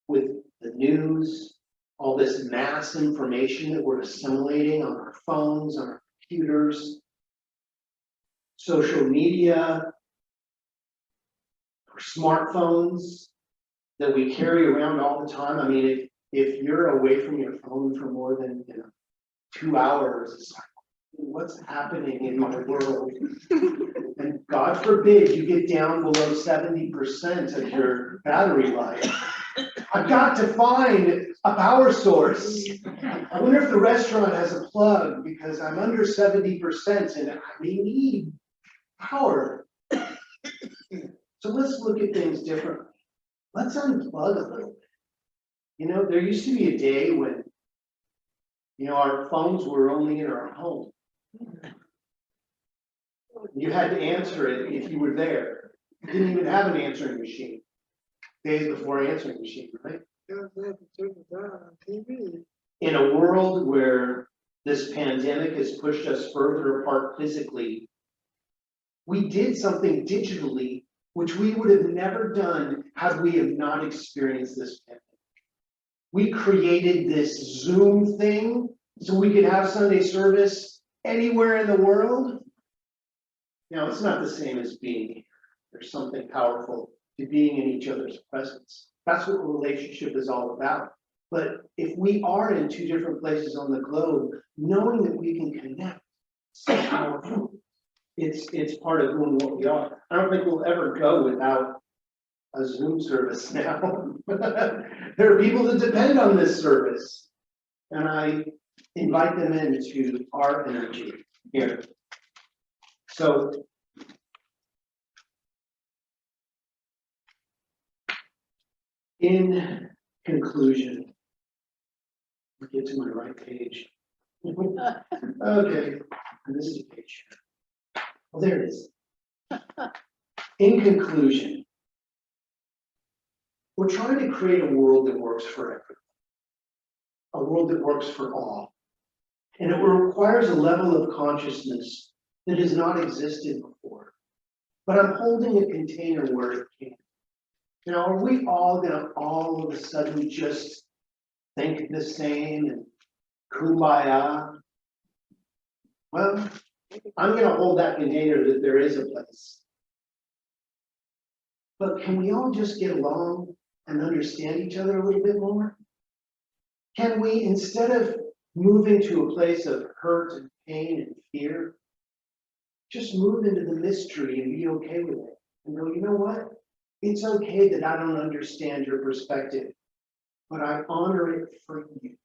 with the news, all this mass information that we're assimilating on our phones, on our computers, social media, our smartphones that we carry around all the time. I mean, if you're away from your phone for more than 2 hours, it's like, what's happening in my world? And God forbid you get down below 70% of your battery life. I've got to find a power source. I wonder if the restaurant has a plug because I'm under 70% and I may need power. So let's look at things differently. Let's unplug a little bit. There used to be a day when, our phones were only in our home. You had to answer it if you were there. You didn't even have an answering machine. Days before answering machine, right? In a world where this pandemic has pushed us further apart physically, we did something digitally which we would have never done had we have not experienced this pandemic. We created this Zoom thing so we could have Sunday service anywhere in the world. Now, it's not the same as being here. There's something powerful to being in each other's presence. That's what a relationship is all about. But if we are in two different places on the globe, knowing that we can connect, it's so powerful. It's part of who and what we are. I don't think we'll ever go without a Zoom service now. There are people that depend on this service. And I invite them into our energy here. So, in conclusion, I'll get to my right page. Okay, and this is a page. Well, there it is. In conclusion, we're trying to create a world that works for everyone, a world that works for all. And it requires a level of consciousness that has not existed before. But I'm holding a container where it can. You know, are we all gonna all of a sudden just think the same and kumbaya? Well, I'm gonna hold that container that there is a place. But can we all just get along and understand each other a little bit more? Can we, instead of moving to a place of hurt and pain and fear, just move into the mystery and be okay with it? And go, you know what? It's okay that I don't understand your perspective, but I honor it for you,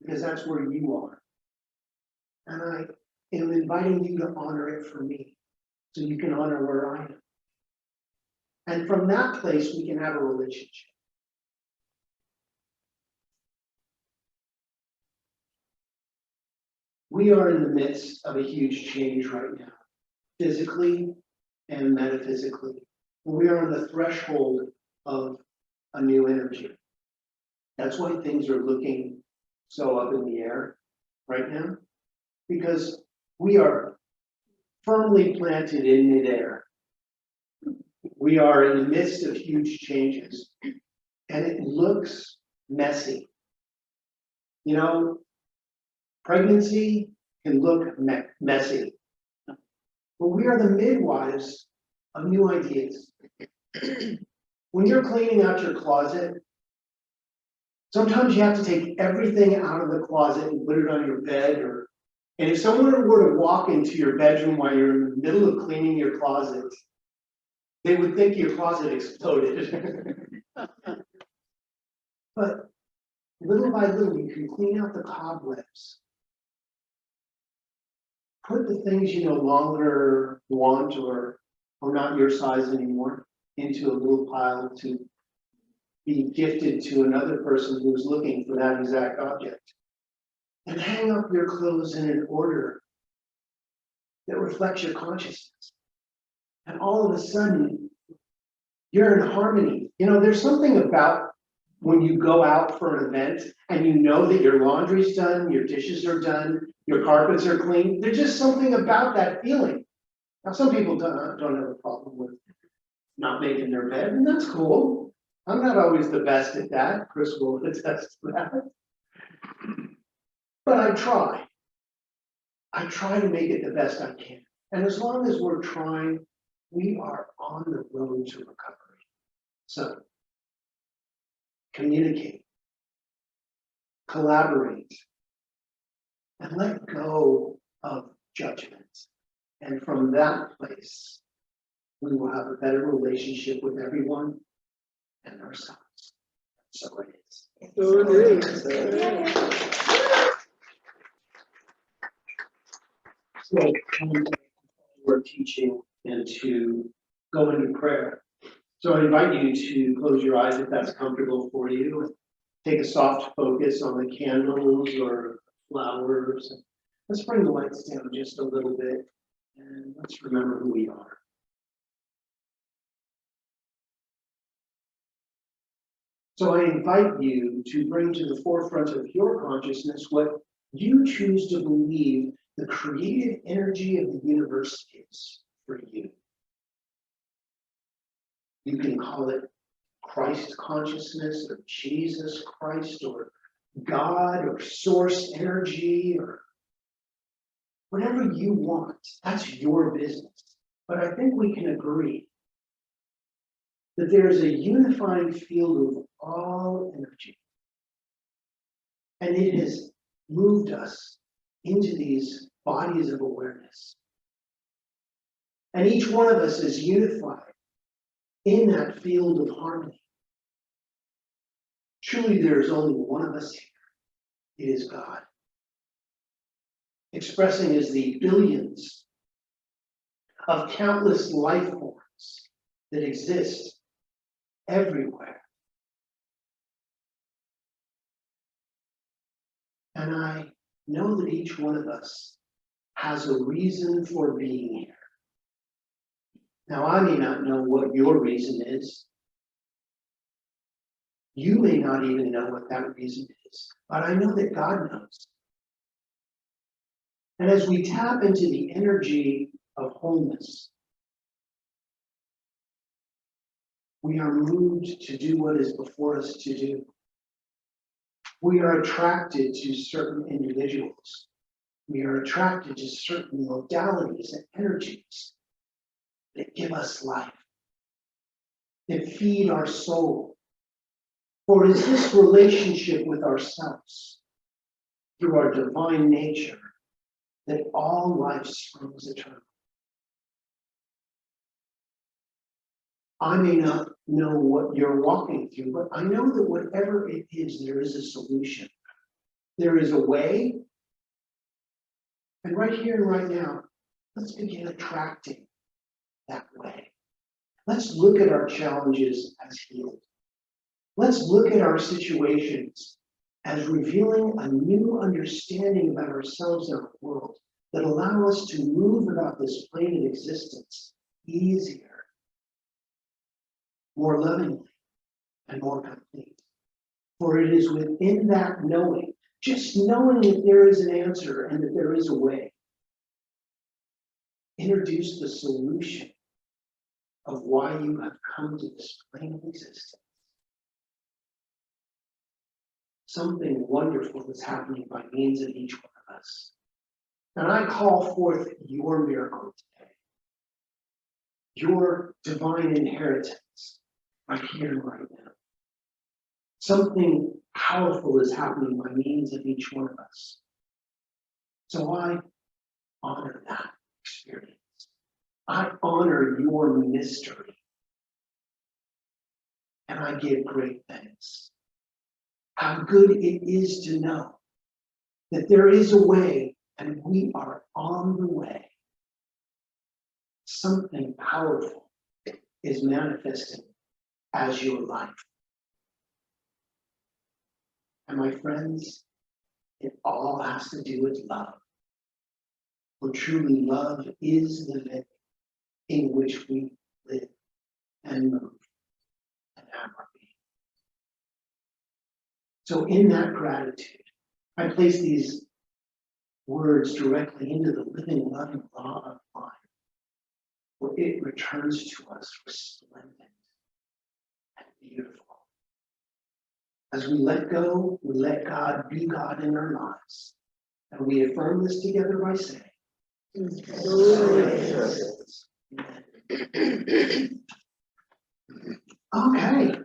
because that's where you are. And I am inviting you to honor it for me, so you can honor where I am. And from that place, we can have a relationship. We are in the midst of a huge change right now, physically and metaphysically. We are on the threshold of a new energy. That's why things are looking so up in the air right now, because we are firmly planted in midair. We are in the midst of huge changes, and it looks messy. You know, pregnancy can look messy, but we are the midwives of new ideas. When you're cleaning out your closet, sometimes you have to take everything out of the closet and put it on your bed, and if someone were to walk into your bedroom while you're in the middle of cleaning your closet, they would think your closet exploded. But little by little, you can clean out the cobwebs. Put the things you no longer want or not your size anymore into a little pile to be gifted to another person who's looking for that exact object. And hang up your clothes in an order that reflects your consciousness. And all of a sudden, you're in harmony. You know, there's something about when you go out for an event and you know that your laundry's done, your dishes are done, your carpets are clean. There's just something about that feeling. Now, some people don't have a problem with not making their bed, and that's cool. I'm not always the best at that. Chris will attest to that. But I try. I try to make it the best I can. And as long as we're trying, we are on the road to recovery. So, communicate, collaborate, and let go of judgment. And from that place, we will have a better relationship with everyone and ourselves. So it is. So it is. So, we're teaching and to go into prayer. So I invite you to close your eyes if that's comfortable for you. Take a soft focus on the candles or flowers. Let's bring the lights down just a little bit and let's remember who we are. So I invite you to bring to the forefront of your consciousness what you choose to believe the creative energy of the universe is for you. You can call it Christ consciousness or Jesus Christ or God or source energy or whatever you want. That's your business. But I think we can agree that there is a unifying field of all energy. And it has moved us into these bodies of awareness. And each one of us is unified in that field of harmony. Truly, there is only one of us here. It is God. Expressing as the billions of countless life forms that exist everywhere. And I know that each one of us has a reason for being here. Now, I may not know what your reason is. You may not even know what that reason is, but I know that God knows. And as we tap into the energy of wholeness, we are moved to do what is before us to do. We are attracted to certain individuals. We are attracted to certain modalities and energies that give us life, that feed our soul. For is this relationship with ourselves, through our divine nature, that all life springs eternal. I may not know what you're walking through, but I know that whatever it is, there is a solution. There is a way. And right here and right now, let's begin attracting that way. Let's look at our challenges as healed. Let's look at our situations as revealing a new understanding about ourselves and our world that allow us to move about this plane of existence easier, more lovingly, and more complete. For it is within that knowing, just knowing that there is an answer and that there is a way, introduce the solution of why you have come to this plane of existence. Something wonderful is happening by means of each one of us. And I call forth your miracle today, your divine inheritance, right here and right now. Something powerful is happening by means of each one of us. So I honor that experience. I honor your mystery. And I give great thanks. How good it is to know that there is a way and we are on the way. Something powerful is manifesting as your life. And my friends, it all has to do with love. For truly love is the vein in which we live and move and have our being. So in that gratitude, I place these words directly into the living, loving law of life, where it returns to us resplendent and beautiful. As we let go, we let God be God in our lives. And we affirm this together by saying, okay,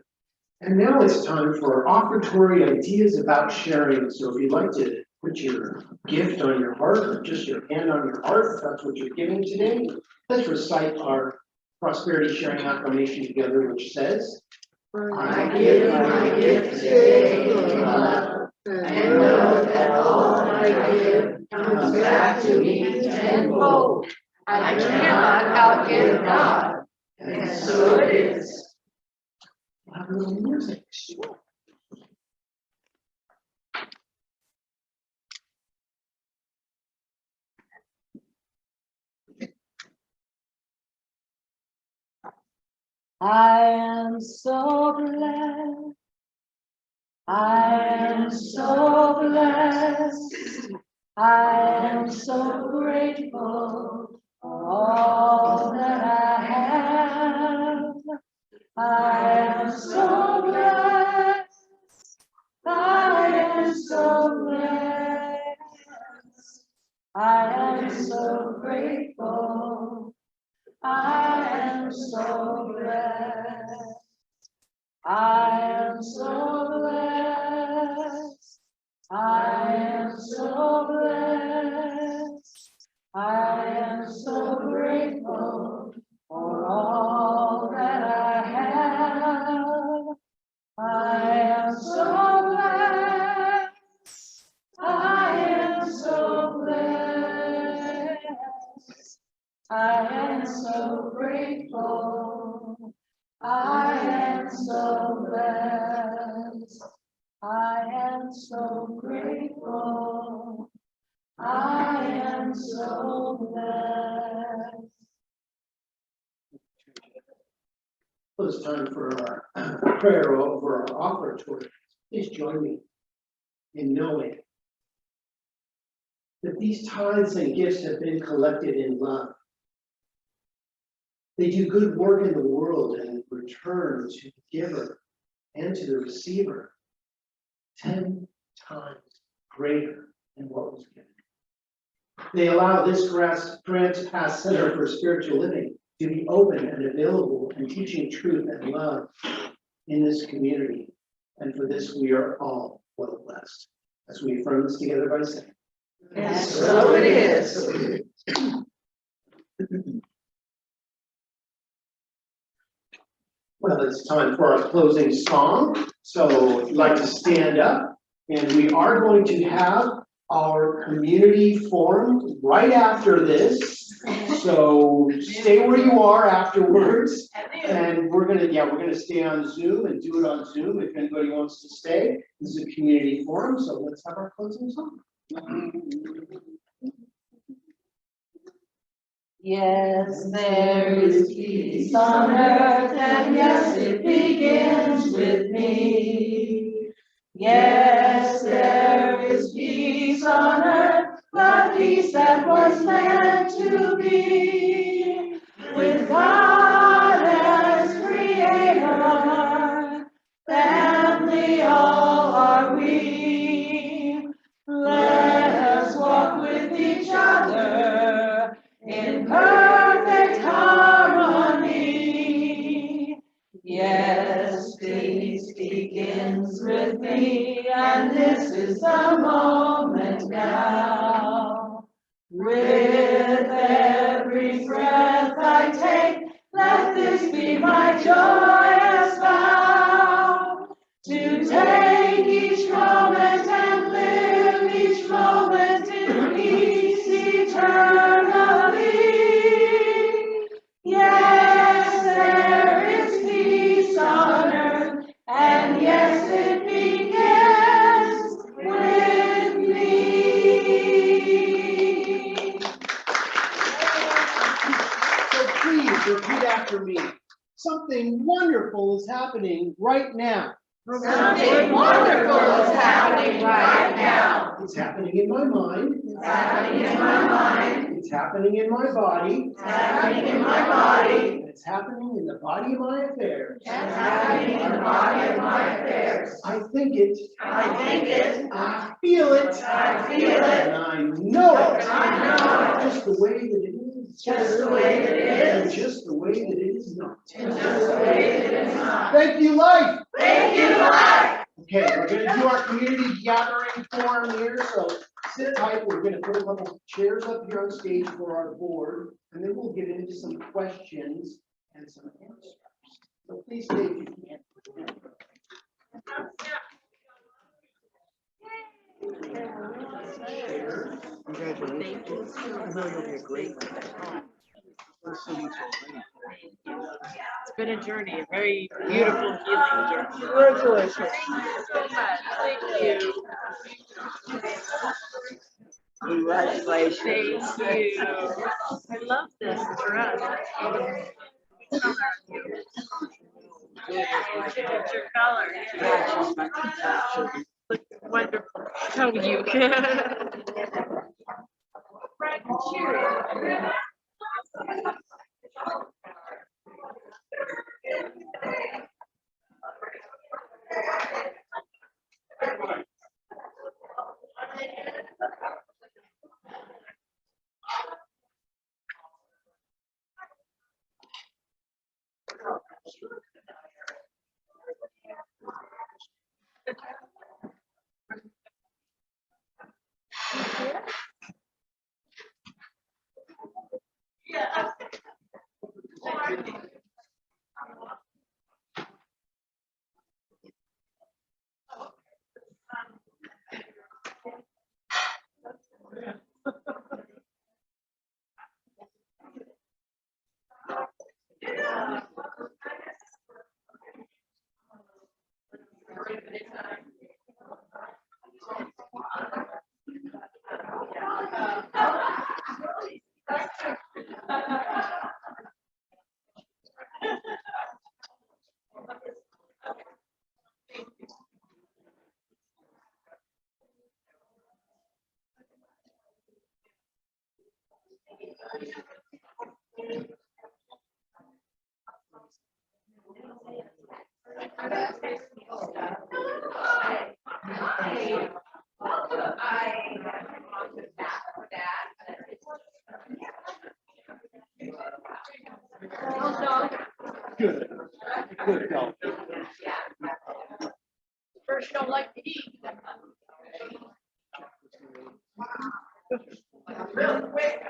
and now it's time for offertory ideas about sharing. So if you'd like to put your gift on your heart or just your hand on your heart, if that's what you're giving today, let's recite our prosperity sharing affirmation together, which says, I give my gift today in love, and know that all I give comes back to me tenfold. I cannot outgive God, and so it is. have a little music. I am so blessed. I am so blessed. I am so grateful for all that I have. I am so blessed. I am so blessed. I am so grateful. I am so blessed. I am so blessed. I am so blessed. I am so grateful for all that I have. I am so blessed. I am so blessed. I am so grateful. I am so blessed. I am so grateful. I am so blessed. Well, it's time for our prayer over our offertory. Please join me in knowing that these tithes and gifts have been collected in love. They do good work in the world and return to the giver and to the receiver 10 times greater than what was given. They allow this Grants Pass Center for Spiritual Living to be open and available and teaching truth and love in this community. And for this, we are all well blessed. As we affirm this together by saying, And so it is. well, it's time for our closing song. So if you'd like to stand up, and we are going to have our community forum right after this. So stay where you are afterwards. And we're gonna stay on Zoom and do it on Zoom if anybody wants to stay. This is a community forum, so let's have our closing song. Yes, there is peace on earth, and yes, it begins with me. Yes, there is peace on earth, the peace that was meant to be. With God as creator, family all are we. Let us walk with each other in perfect harmony. Yes, peace begins with me, and this is the moment now. With every breath I take, let this be my joyous vow. To take each moment and live each moment in peace eternally. Yes, there is peace on earth, and yes, it begins with me. So please repeat after me. Something wonderful is happening right now. Something wonderful is happening right now. It's happening in my mind. It's happening in my mind. It's happening in my body. It's happening in my body. And it's happening in the body of my affairs. It's happening in the body of my affairs. I think it. I think it. I feel it. I feel it. And I know it. I know it. Just the way that it is. Just the way that it And is. just the way that it is not. And just the way that it is not. Thank you, life. Thank you, life. Okay, we're gonna do our community gathering forum here, so sit tight. We're gonna put a couple chairs up here on stage for our board, and then we'll get into some questions and some answers. So please stay if you can. Congratulations. I know you'll be a great. There's so much already. It's been a journey, a very beautiful, healing journey. Congratulations. Thank you so much. Thank you. Congratulations. Thank you. I love this for us. It's your color. Looks wonderful. Oh, you can. Right, cheers. Yeah. Good. Good dog. First, don't like to eat. Real quick.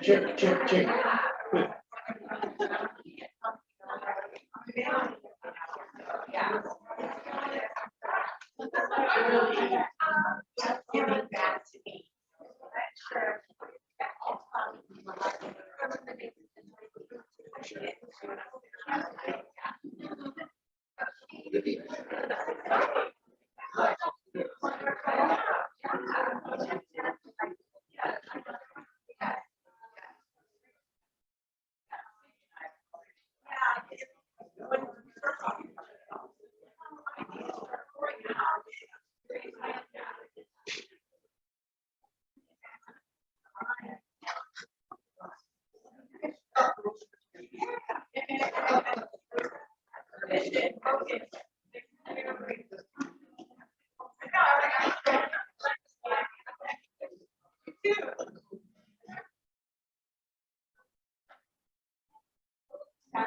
Check, check, check.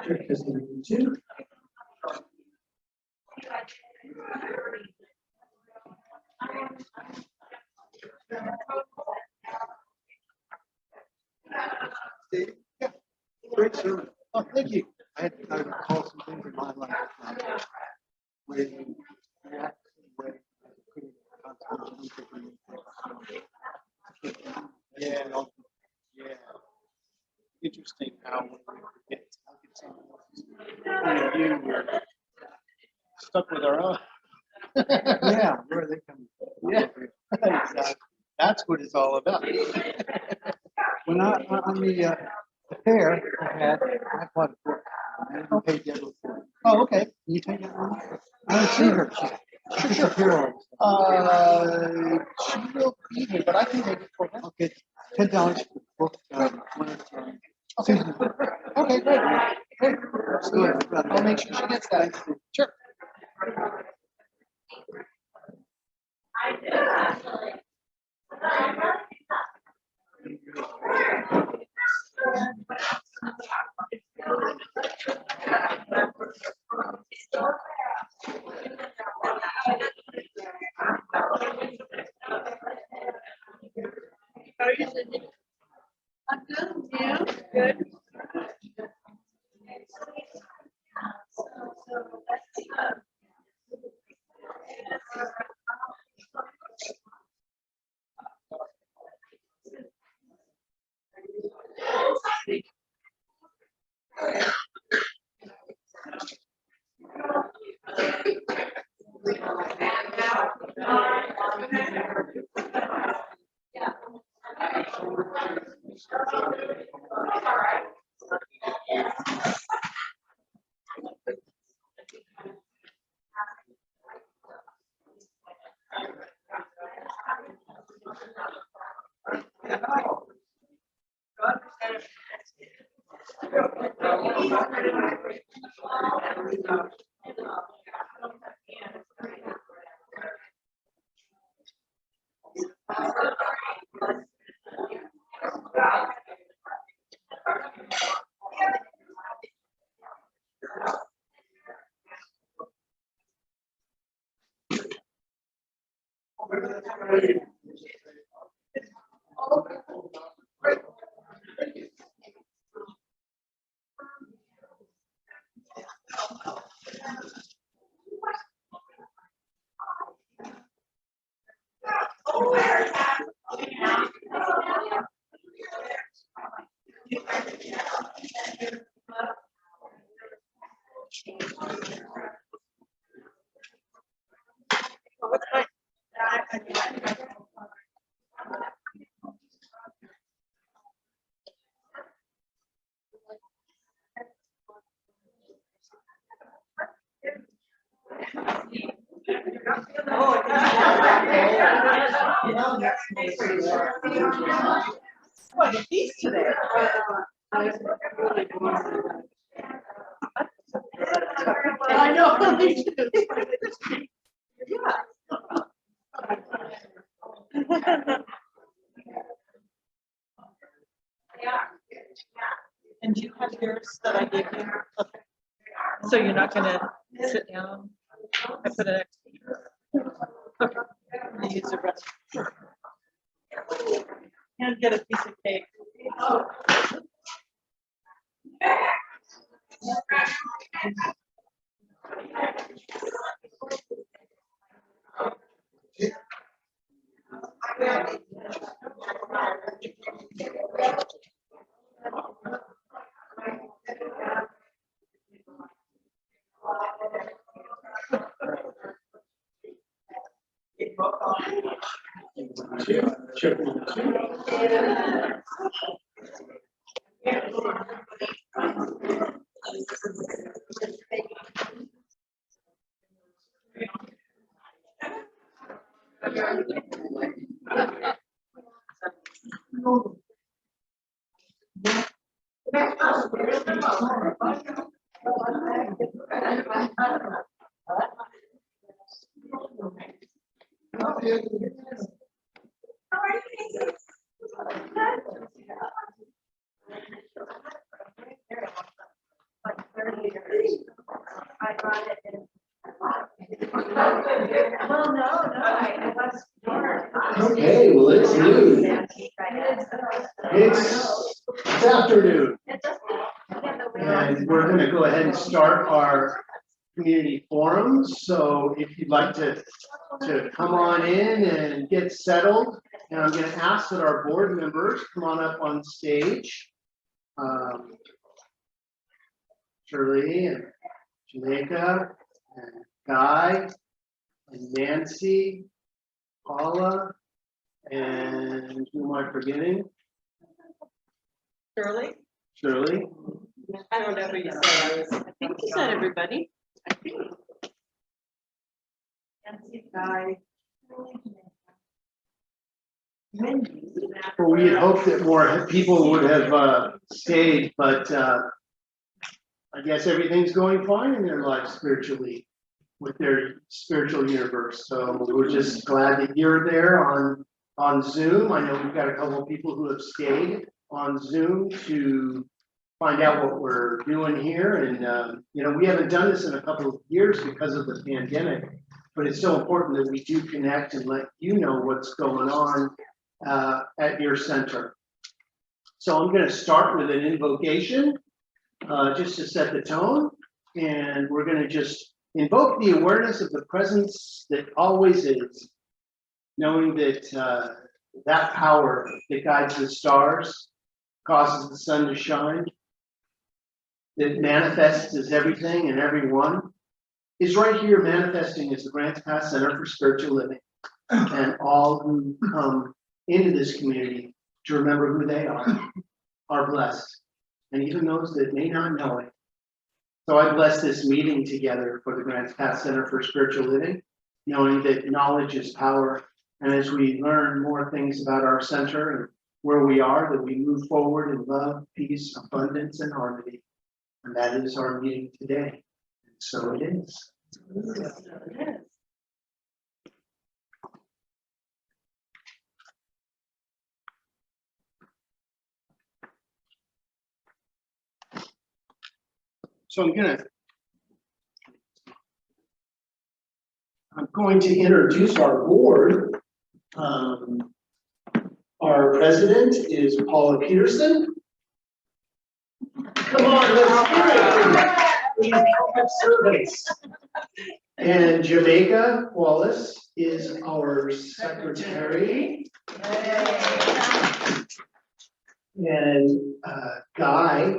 Check this in two. Yeah, great service. Oh, thank you. I had to call some things in my life. Where you react in a way I couldn't constantly yeah, yeah. Interesting how when we forget to look at someone else's point of view, we're stuck with our own. Yeah, where are they coming from? Yeah, exactly. That's what it's all about. When I on the fair I had, I bought a book. I didn't pay Deborah for it. Oh, okay. Can you take that one? I don't see her. She's disappeared. She will be here, but I can take it for her. Okay, $10 for the book. When it's okay. Okay, great. Great. Good. I'll make sure she gets that. Sure. I'm good. You? Good. Quite a feast today. I know. Me too. Yeah. yours that I gave you? Okay. So you're not gonna sit down? I put it next to you. Okay. I'm gonna use the rest. And get a piece of cake. Okay, well, it's noon. It's afternoon. And we're gonna go ahead and start our community forum. So if you'd like to come on in and get settled, and I'm gonna ask that our board members come on up on stage. Shirley and Jamaica and Guy and Nancy, Paula, and who am I forgetting? Shirley? Shirley. I don't know who you said. I think you said everybody. I think. Well, we had hoped that more people would have stayed, but I guess everything's going fine in their life spiritually with their spiritual universe. So we're just glad that you're there on Zoom. I know we've got a couple of people who have stayed on Zoom to find out what we're doing here. And, you know, we haven't done this in a couple of years because of the pandemic, but it's so important that we do connect and let you know what's going on at your center. So I'm going to start with an invocation just to set the tone. And we're going to just invoke the awareness of the presence that always is, knowing that that power that guides the stars, causes the sun to shine, that manifests as everything and everyone, is right here manifesting as the Grants Pass Center for Spiritual Living, and all who come into this community to remember who they are blessed, and even those that may not know it. So I bless this meeting together for the Grants Pass Center for Spiritual Living, knowing that knowledge is power, and as we learn more things about our center and where we are, that we move forward in love, peace, abundance, and harmony. And that is our meeting today. And so it is. So I'm going to introduce our board. Our president is Paula Peterson. Come on, let's hear it. Service. And Jamaica Wallace is our secretary. And Guy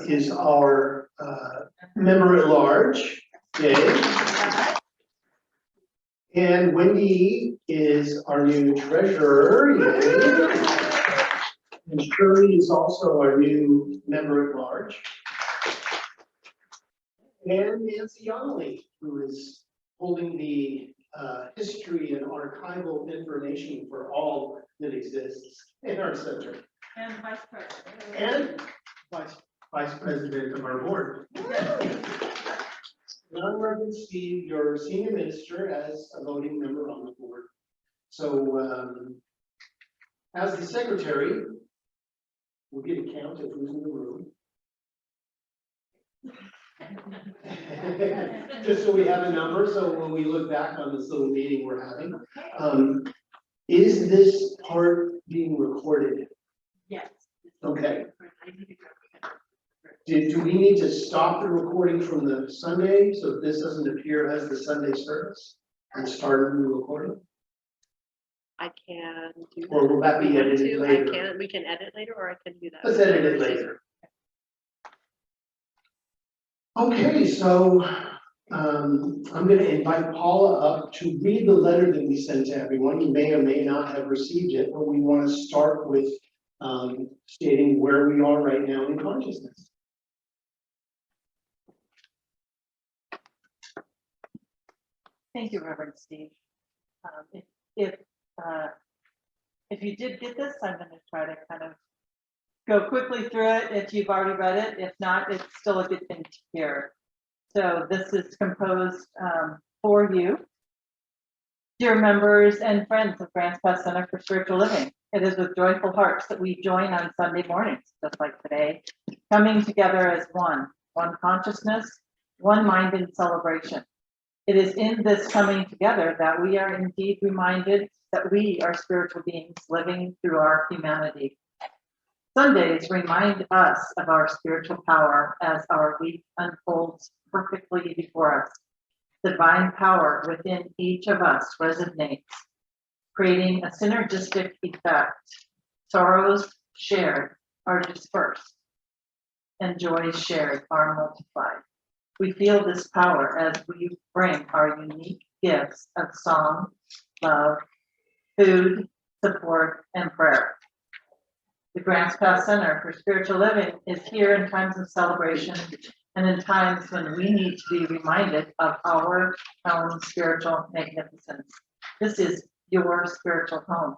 is our member at large. Dave. And Wendy is our new treasurer. Yay. And Shirley is also our new member at large. And Nancy Youngley, who is holding the history and archival information for all that exists in our center. And vice president. And vice president of our board. Reverend Steve, your senior minister, as a voting member on the board. So as the secretary, we'll get a count of who's in the room. Just so we have a number, so when we look back on this little meeting we're having, is this part being recorded? Yes. Okay. Do we need to stop the recording from the Sunday, so this doesn't appear as the Sunday service? And start a new recording? I can do that. Or will that be We want edited to, later? we can edit later, or I can do that. Let's edit it later. Okay, so I'm gonna invite Paula up to read the letter that we sent to everyone. You may or may not have received it, but we want to start with stating where we are right now in consciousness. Thank you, Reverend Steve. If you did get this, I'm going to try to kind of go quickly through it if you've already read it. If not, it's still a good thing to hear. So this is composed for you, dear members and friends of Grants Pass Center for Spiritual Living. It is with joyful hearts that we join on Sunday mornings, just like today, coming together as one consciousness, one mind in celebration. It is in this coming together that we are indeed reminded that we are spiritual beings living through our humanity. Sundays remind us of our spiritual power as our week unfolds perfectly before us. The divine power within each of us resonates, creating a synergistic effect. Sorrows shared are dispersed, and joys shared are multiplied. We feel this power as we bring our unique gifts of song, love, food, support, and prayer. The Grants Pass Center for Spiritual Living is here in times of celebration and in times when we need to be reminded of our own spiritual magnificence. This is your spiritual home.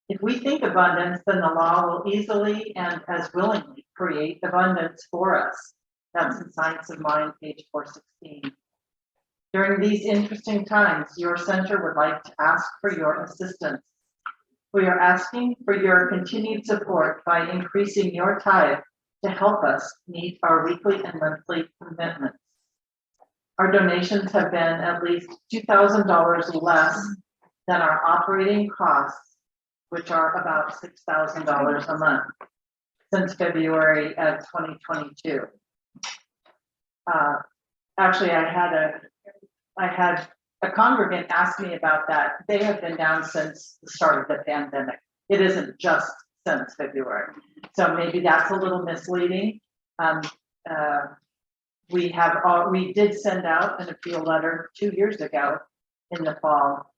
If we think abundance, then the law will easily and as willingly create abundance for us. That's in Science of Mind, page 416. During these interesting times, your center would like to ask for your assistance. We are asking for your continued support by increasing your tithe to help us meet our weekly and monthly commitments. Our donations have been at least $2,000 less than our operating costs, which are about $6,000 a month since February of 2022. Actually, I had a congregant ask me about that. They have been down since the start of the pandemic. It isn't just since February. So maybe that's a little misleading. We did send out an appeal letter 2 years ago in the fall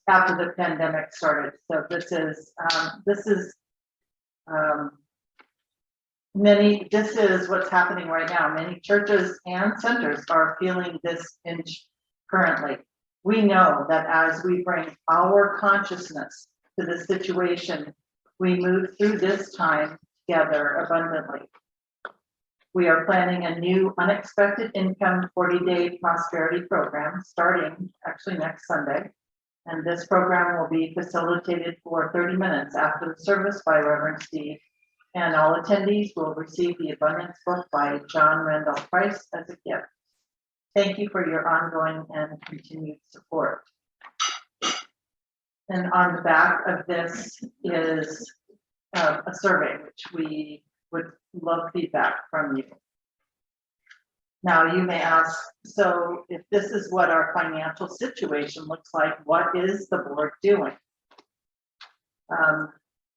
after the pandemic started. So this is what's happening right now. Many churches and centers are feeling this pinch currently. We know that as we bring our consciousness to the situation, we move through this time together abundantly. We are planning a new unexpected income 40-day prosperity program starting actually next Sunday. And this program will be facilitated for 30 minutes after the service by Reverend Steve. And all attendees will receive the Abundance book by John Randolph Price as a gift. Thank you for your ongoing and continued support. And on the back of this is a survey, which we would love feedback from you. Now you may ask, so if this is what our financial situation looks like, what is the board doing?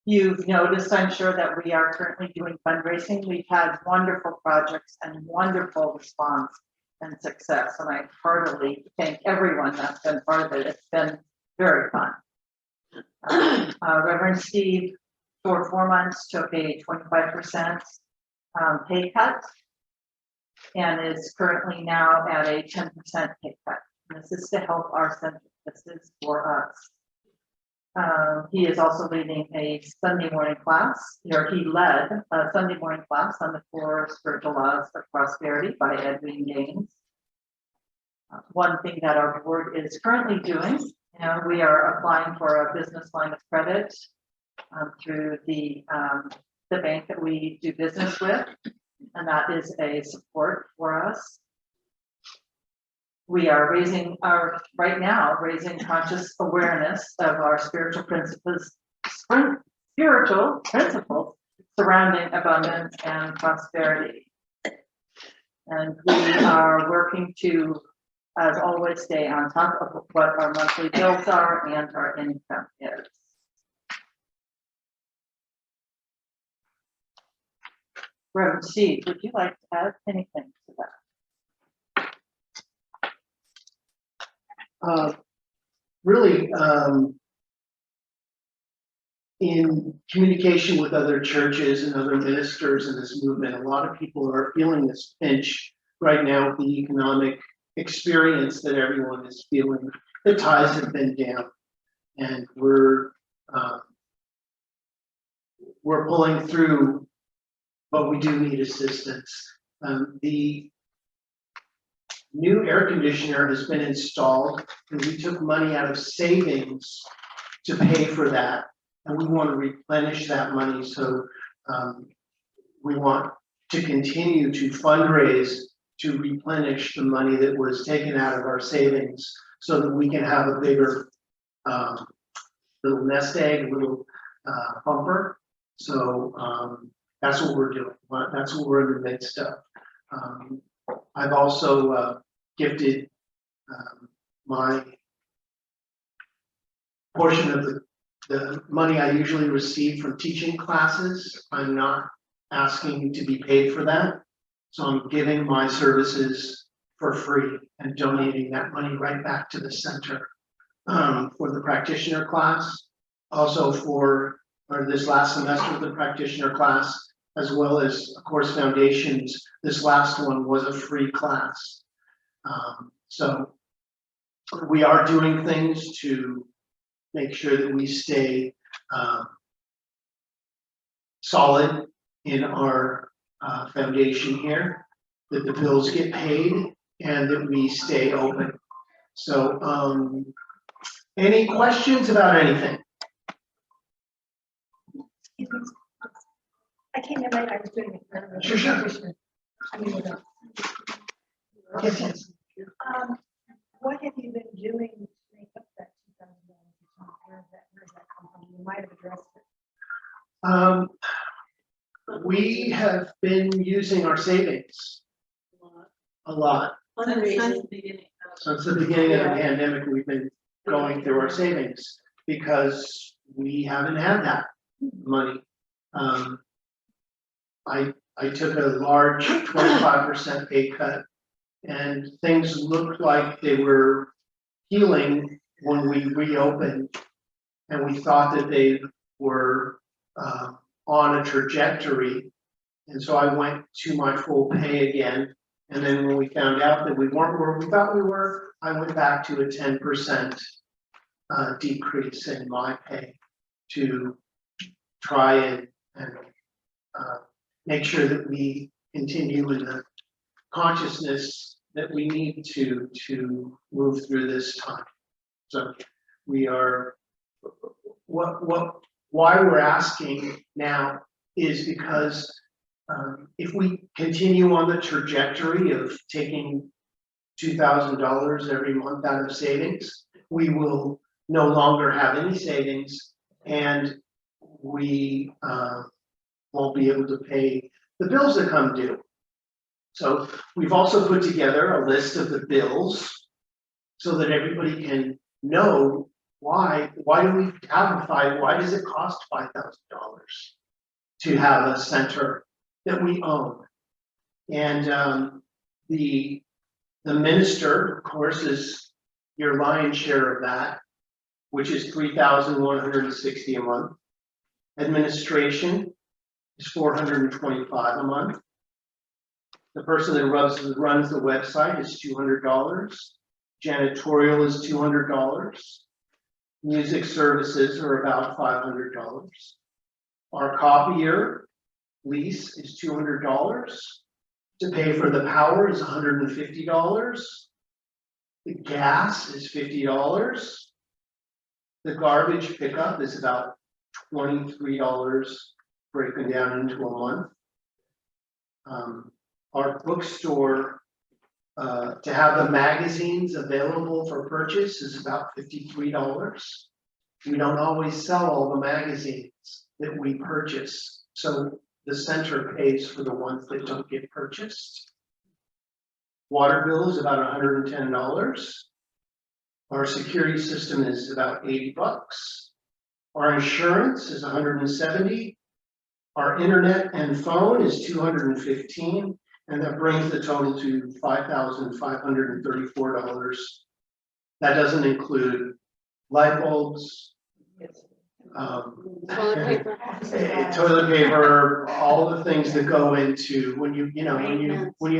You've noticed, I'm sure, that we are currently doing fundraising. We've had wonderful projects and wonderful response and success. And I heartily thank everyone that's been part of it. It's been very fun. Reverend Steve, for 4 months, took a 25% pay cut and is currently now at a 10% pay cut. And this is to help our center. This is for us. He is also leading a Sunday morning class, or he led a Sunday morning class on the 4 spiritual laws of prosperity by Edwin Gaines. One thing that our board is currently doing, we are applying for a business line of credit through the bank that we do business with. and that is a support for us. We are right now, raising conscious awareness of our spiritual principles surrounding abundance and prosperity. And we are working to, as always, stay on top of what our monthly bills are and our income is. Reverend Steve, would you like to add anything to that? Really, in communication with other churches and other ministers in this movement, a lot of people are feeling this pinch right now with the economic experience that everyone is feeling. The ties have been down, and we're pulling through, but we do need assistance. The new air conditioner has been installed, and we took money out of savings to pay for that. And we want to replenish that money. So we want to continue to fundraise to replenish the money that was taken out of our savings so that we can have a bigger little nest egg, little bumper. So that's what we're doing. That's what we're in the midst of. I've also gifted my portion of the money I usually receive from teaching classes. I'm not asking to be paid for that. So I'm giving my services for free and donating that money right back to the center for the practitioner class. Also for this last semester of the practitioner class, as well as, of course, foundations. This last one was a free class. So we are doing things to make sure that we stay solid in our foundation here, that the bills get paid, and that we stay open. So any questions about anything? I came in right, I was doing it. Sure. I mean, Yes. what have you been doing to make up that $2,000? Where does that come from? You might have addressed it. We have been using our savings a lot. Since the beginning. Since the beginning of the pandemic, we've been going through our savings because we haven't had that money. I took a large 25% pay cut, and things looked like they were healing when we reopened, and we thought that they were on a trajectory. And so I went to my full pay again. And then when we found out that we weren't where we thought we were, I went back to a 10% decrease in my pay to try and make sure that we continue in the consciousness that we need to move through this time. So we are, why we're asking now is because if we continue on the trajectory of taking $2,000 every month out of savings, we will no longer have any savings, and we won't be able to pay the bills that come due. So we've also put together a list of the bills so that everybody can know why do we have why does it cost $5,000 to have a center that we own? And the minister, of course, is your lion's share of that, which is $3,160 a month. Administration is $425 a month. The person that runs the website is $200. Janitorial is $200. Music services are about $500. Our copier lease is $200. To pay for the power is $150. The gas is $50. The garbage pickup is about $23 broken down into a month. Our bookstore, to have the magazines available for purchase is about $53. We don't always sell all the magazines that we purchase, so the center pays for the ones that don't get purchased. Water bill is about $110. Our security system is about $80. Our insurance is $170. Our internet and phone is $215, and that brings the total to $5,534. That doesn't include light bulbs, Toilet paper. toilet paper, all the things that go into when you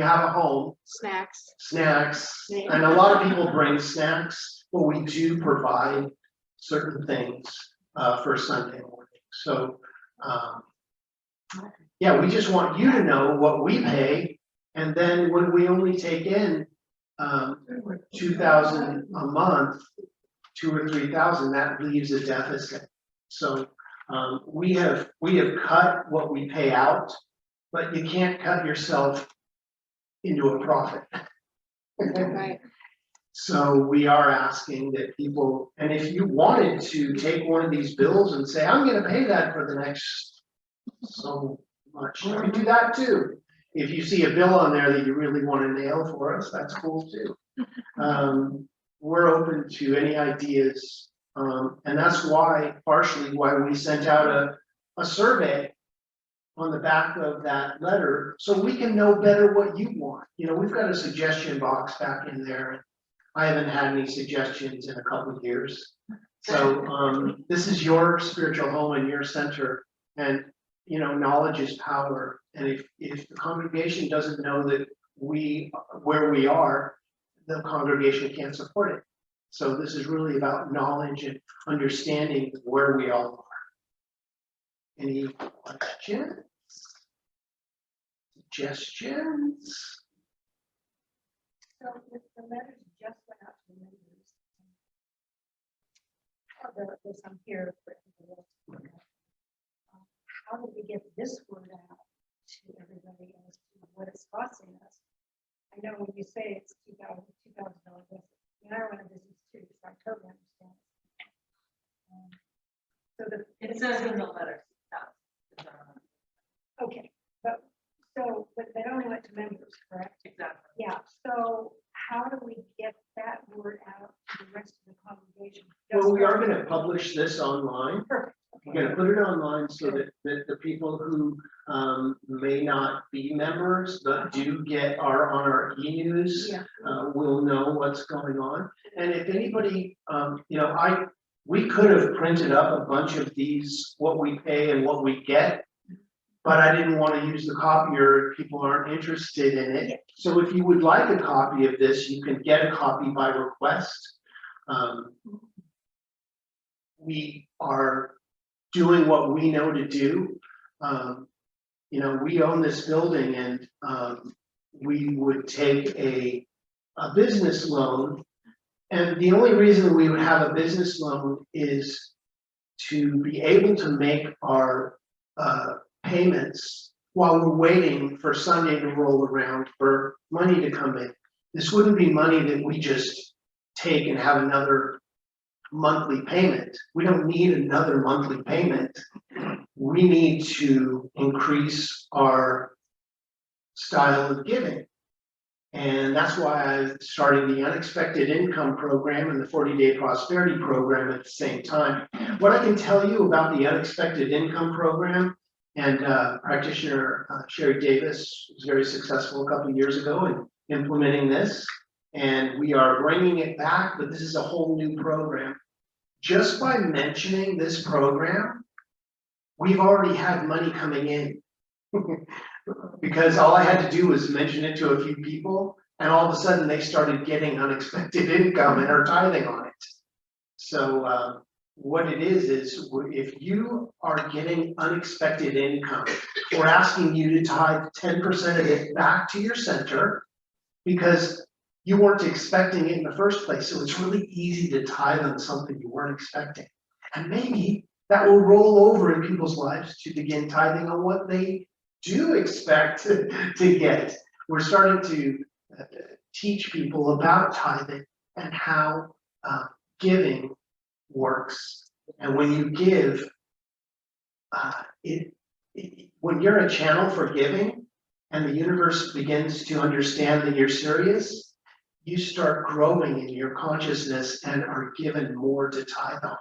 have a home, Snacks. snacks, and a lot of people bring snacks, but we do provide certain things for Sunday morning. So, yeah, we just want you to know what we pay, and then when we only take in $2,000 a month, 2,000 or 3,000, that leaves a deficit. So we have cut what we pay out, but you can't cut yourself into a profit. Right. So we are asking that people, and if you wanted to take one of these bills and say, I'm gonna pay that for the next so much, you can do that too. If you see a bill on there that you really want to nail for us, that's cool too. We're open to any ideas. And that's partially why we sent out a survey on the back of that letter, so we can know better what you want. You know, we've got a suggestion box back in there. I haven't had any suggestions in a couple of years. So this is your spiritual home and your center, and you know, knowledge is power. And if the congregation doesn't know that where we are, the congregation can't support it. So this is really about knowledge and understanding where we all are. Any questions? Suggestions? So if the letters just went out to the members, there's some here for everybody else. How do we get this word out to everybody as to what it's costing us? I know when you say it's $2,000, and I run a business too, so I totally understand. So It says in the letter. okay, but they only went to members, correct? Exactly. Yeah, so how do we get that word out to the rest of the congregation? Well, we are gonna publish this online. Perfect. We're gonna put it online so that the people who may not be members, but do are on our e-news, Yeah. will know what's going on. And if anybody, we could have printed up a bunch of these, what we pay and what we get, but I didn't want to use the copier if people aren't interested in it. So if you would like a copy of this, you can get a copy by request. We are doing what we know to do. We own this building, and we would take a business loan. And the only reason we would have a business loan is to be able to make our payments while we're waiting for Sunday to roll around for money to come in. This wouldn't be money that we just take and have another monthly payment. We don't need another monthly payment. We need to increase our style of giving. And that's why I started the Unexpected Income Program and the 40-Day Prosperity Program at the same time. What I can tell you about the Unexpected Income Program, and practitioner Sherry Davis was very successful a couple of years ago in implementing this. And we are bringing it back, but this is a whole new program. Just by mentioning this program, we've already had money coming in. Because all I had to do was mention it to a few people, and all of a sudden they started getting unexpected income and are tithing on it. So what it is if you are getting unexpected income, we're asking you to tithe 10% of it back to your center, because you weren't expecting it in the first place. So it's really easy to tithe on something you weren't expecting. And maybe that will roll over in people's lives to begin tithing on what they do expect to get. We're starting to teach people about tithing and how giving works. And when you give, when you're a channel for giving and the universe begins to understand that you're serious, you start growing in your consciousness and are given more to tithe on.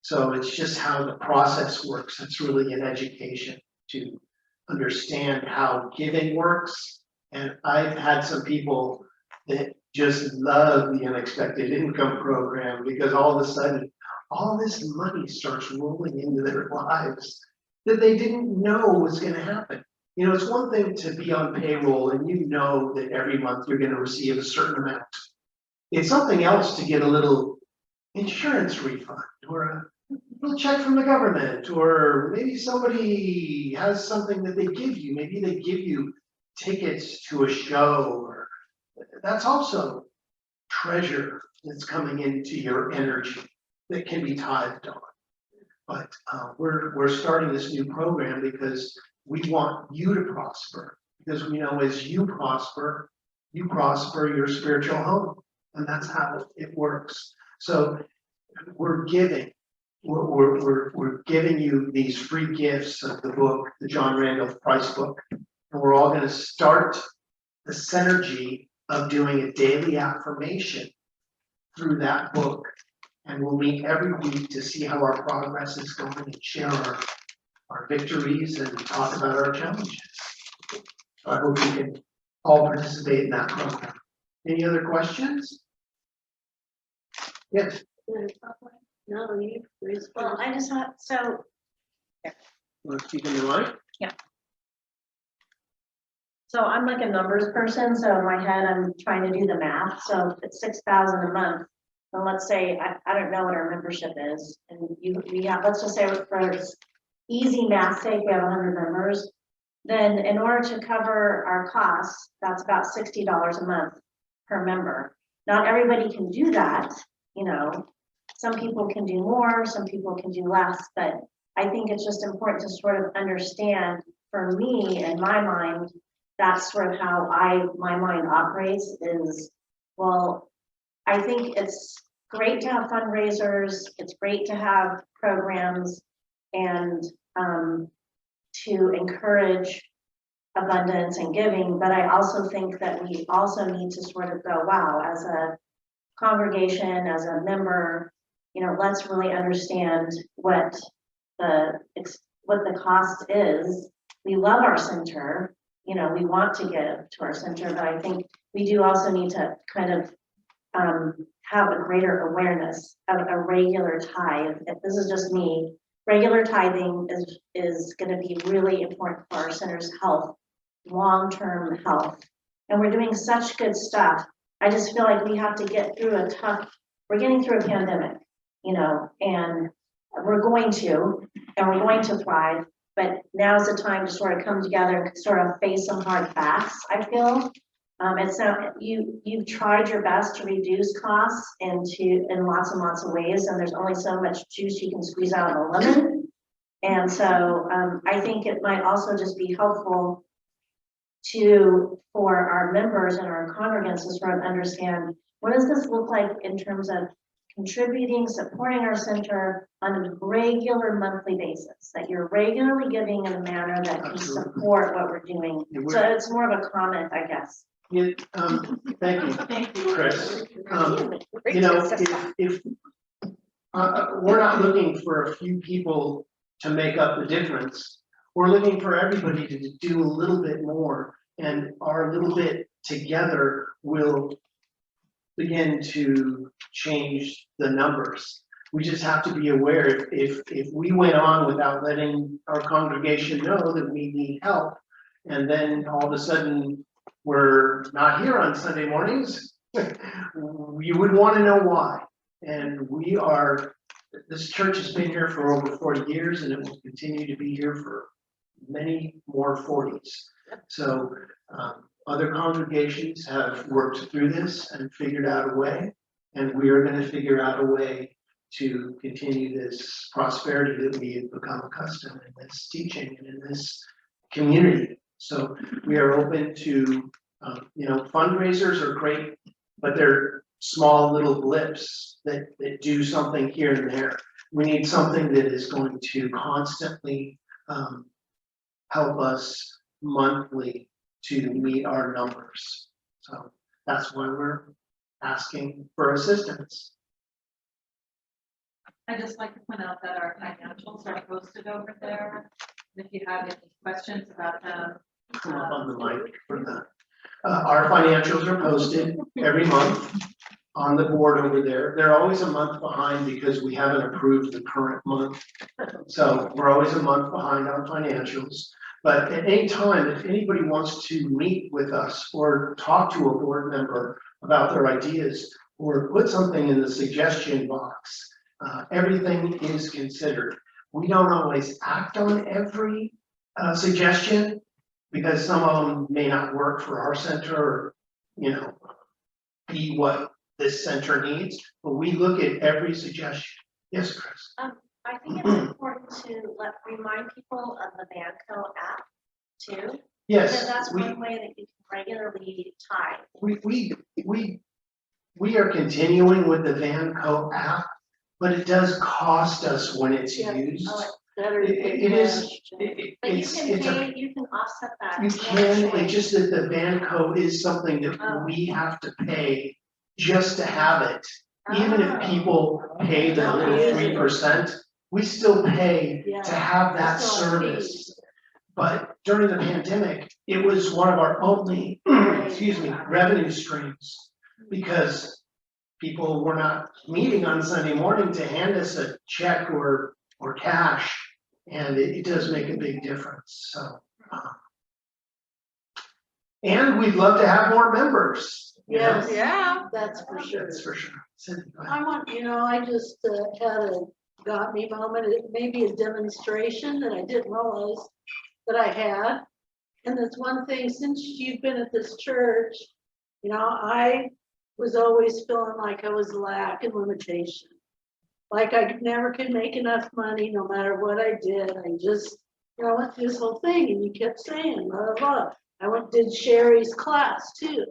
So it's just how the process works. It's really an education to understand how giving works. And I've had some people that just love the unexpected income program because all of a sudden, all this money starts rolling into their lives that they didn't know was going to happen. You know, it's one thing to be on payroll and you know that every month you're going to receive a certain amount. It's something else to get a little insurance refund or a little check from the government, or maybe somebody has something that they give you. Maybe they give you tickets to a show, or that's also treasure that's coming into your energy that can be tithed on. But we're starting this new program because we want you to prosper, because we know as you prosper your spiritual home, and that's how it works. So we're giving. We're giving you these free gifts of the book, the John Randolph Price book, and we're all going to start the synergy of doing a daily affirmation through that book. And we'll meet every week to see how our progress is going and share our victories and talk about our challenges. So I hope you can all participate in that program. Any other questions? Yes. No, you. Well, I just want, so Want to keep in mind? So I'm like a numbers person, so in my head, I'm trying to do the math. So if it's 6,000 a month, then let's say, I don't know what our membership is. And we have, let's just say for easy math sake, we have 100 members. Then in order to cover our costs, that's about $60 a month per member. Not everybody can do that, you know. Some people can do more, some people can do less, but I think it's just important to sort of understand, for me, in my mind, that's sort of how my mind operates is, well, I think it's great to have fundraisers, it's great to have programs and to encourage abundance and giving, but I also think that we also need to sort of go, wow, as a congregation, as a member, you know, let's really understand what the cost is. We love our center, you know, we want to give to our center, but I think we do also need to kind of have a greater awareness of a regular tithe. If this is just me, regular tithing is going to be really important for our center's health, long-term health. And we're doing such good stuff. I just feel like we have to get through we're getting through a pandemic, you know, and we're going to thrive, but now's the time to sort of come together and sort of face some hard facts, I feel. It's not, you've tried your best to reduce costs in lots and lots of ways, and there's only so much juice you can squeeze out of a lemon. And so I think it might also just be helpful for our members and our congregants to sort of understand, what does this look like in terms of contributing, supporting our center on a regular monthly basis, that you're regularly giving in a manner that can support what we're doing. So it's more of a comment, I guess. Yeah, thank you, Chris. You know, if we're not looking for a few people to make up the difference, we're looking for everybody to do a little bit more, and our little bit together will begin to change the numbers. We just have to be aware if we went on without letting our congregation know that we need help, and then all of a sudden we're not here on Sunday mornings, you would want to know why. And this church has been here for over 40 years, and it will continue to be here for many more 40s. So other congregations have worked through this and figured out a way, and we are going to figure out a way to continue this prosperity that we have become accustomed in this teaching and in this community. So we are open to, fundraisers are great, but they're small little blips that do something here and there. We need something that is going to constantly help us monthly to meet our numbers. So that's why we're asking for assistance. I'd just like to point out that our financials are posted over there. If you have any questions about them. Come up on the mic for that. Our financials are posted every month on the board over there. They're always a month behind because we haven't approved the current month. So we're always a month behind on financials. But at any time, if anybody wants to meet with us or talk to a board member about their ideas or put something in the suggestion box, everything is considered. We don't always act on every suggestion because some of them may not work for our center or, be what this center needs, but we look at every suggestion. Yes, Chris? I think it's important to remind people of the Vanco app too. Yes. Because that's one way that you can regularly tie. We are continuing with the Vanco app, but it does cost us when it's used. Oh, It is, But you it's can a, pay, you can offset that. you It's another can, choice. it's just that the Vanco is something that Oh. we have to pay just to have it. Even if Oh. people pay the little 3%, we still pay Yeah. to have that It's still a fee. service. But during the pandemic, it was one of our only, revenue streams. Because people were not meeting on Sunday morning to hand us a check or cash. And it does make a big difference, so. And we'd love to have more members. you know? Yes. Yeah. That's for sure. That's for sure. Cindy, go ahead. I want, I just had a got me moment, it may be a demonstration that I didn't realize that I had. And that's one thing, since you've been at this church, I was always feeling like I was lacking limitation. Like I never could make enough money, no matter what I did. I just, went through this whole thing and you kept saying, blah, blah, blah. I did Sherry's class too.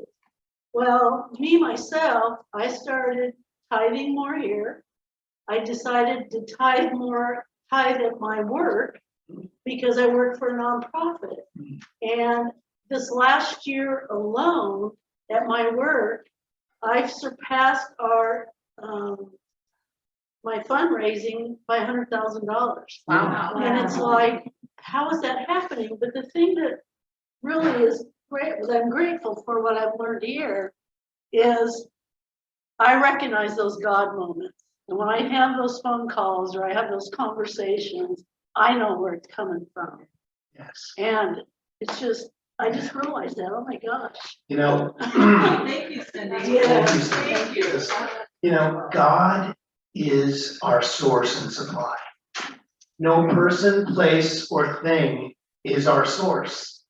Well, me, myself, I started tithing more here. I decided to tithe at my work because I work for a nonprofit. And this last year alone at my work, I've surpassed my fundraising by $100,000. Wow. And it's like, how is that happening? But the thing that really is great, I'm grateful for what I've learned here, is I recognize those God moments. And when I have those phone calls or I have those conversations, I know where it's coming from. Yes. And it's just, I just realized that, oh my gosh. Thank you, Cindy. Yeah. Thank you. God is our source and supply. No person, place, or thing is our source.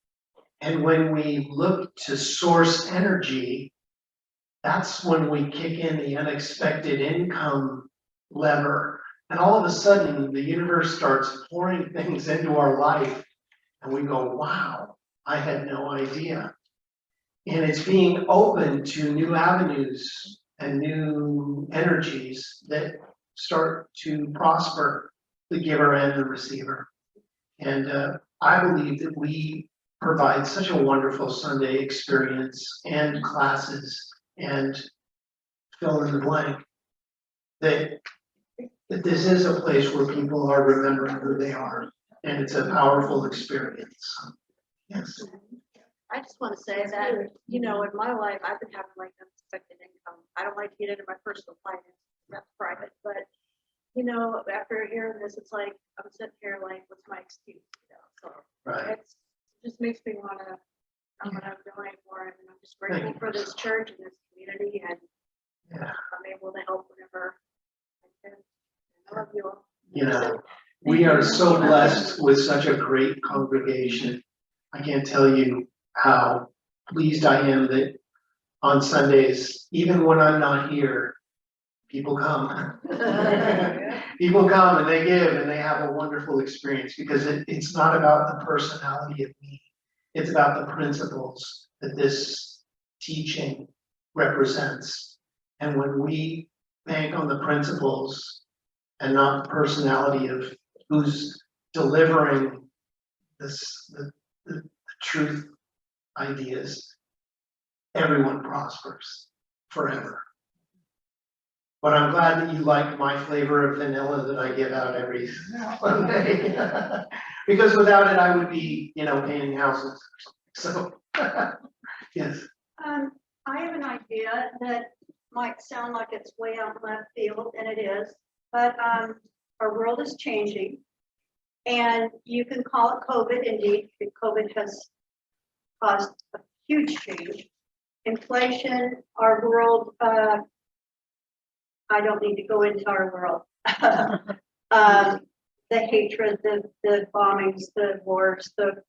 And when we look to source energy, that's when we kick in the unexpected income lever. And all of a sudden, the universe starts pouring things into our life. And we go, wow, I had no idea. And it's being open to new avenues and new energies that start to prosper the giver and the receiver. And I believe that we provide such a wonderful Sunday experience and classes and fill in the blank, that this is a place where people are remembering who they are, and it's a powerful experience. Yes. I just want to say that, in my life, I've been having like unexpected income. I don't like to get into my personal finance, that's private, but, after hearing this, it's like, I'm sitting here like, what's my excuse, so. Right. It just makes me want to, I'm going to donate more, and I'm just grateful for this church and this community, and I'm able to help whenever I can. I love you all. We are so blessed with such a great congregation. I can't tell you how pleased I am that on Sundays, even when I'm not here, people come. People come and they give and they have a wonderful experience because it's not about the personality of me. It's about the principles that this teaching represents. And when we bank on the principles and not the personality of who's delivering the truth ideas, everyone prospers forever. But I'm glad that you like my flavor of vanilla that I give out every Sunday. Because without it, I would be, painting houses or something. So, yes. I have an idea that might sound like it's way out left field, and it is, but our world is changing. And you can call it COVID, indeed, COVID has caused a huge change. Inflation, our world, I don't need to go into our world. The hatred, the bombings, the wars, the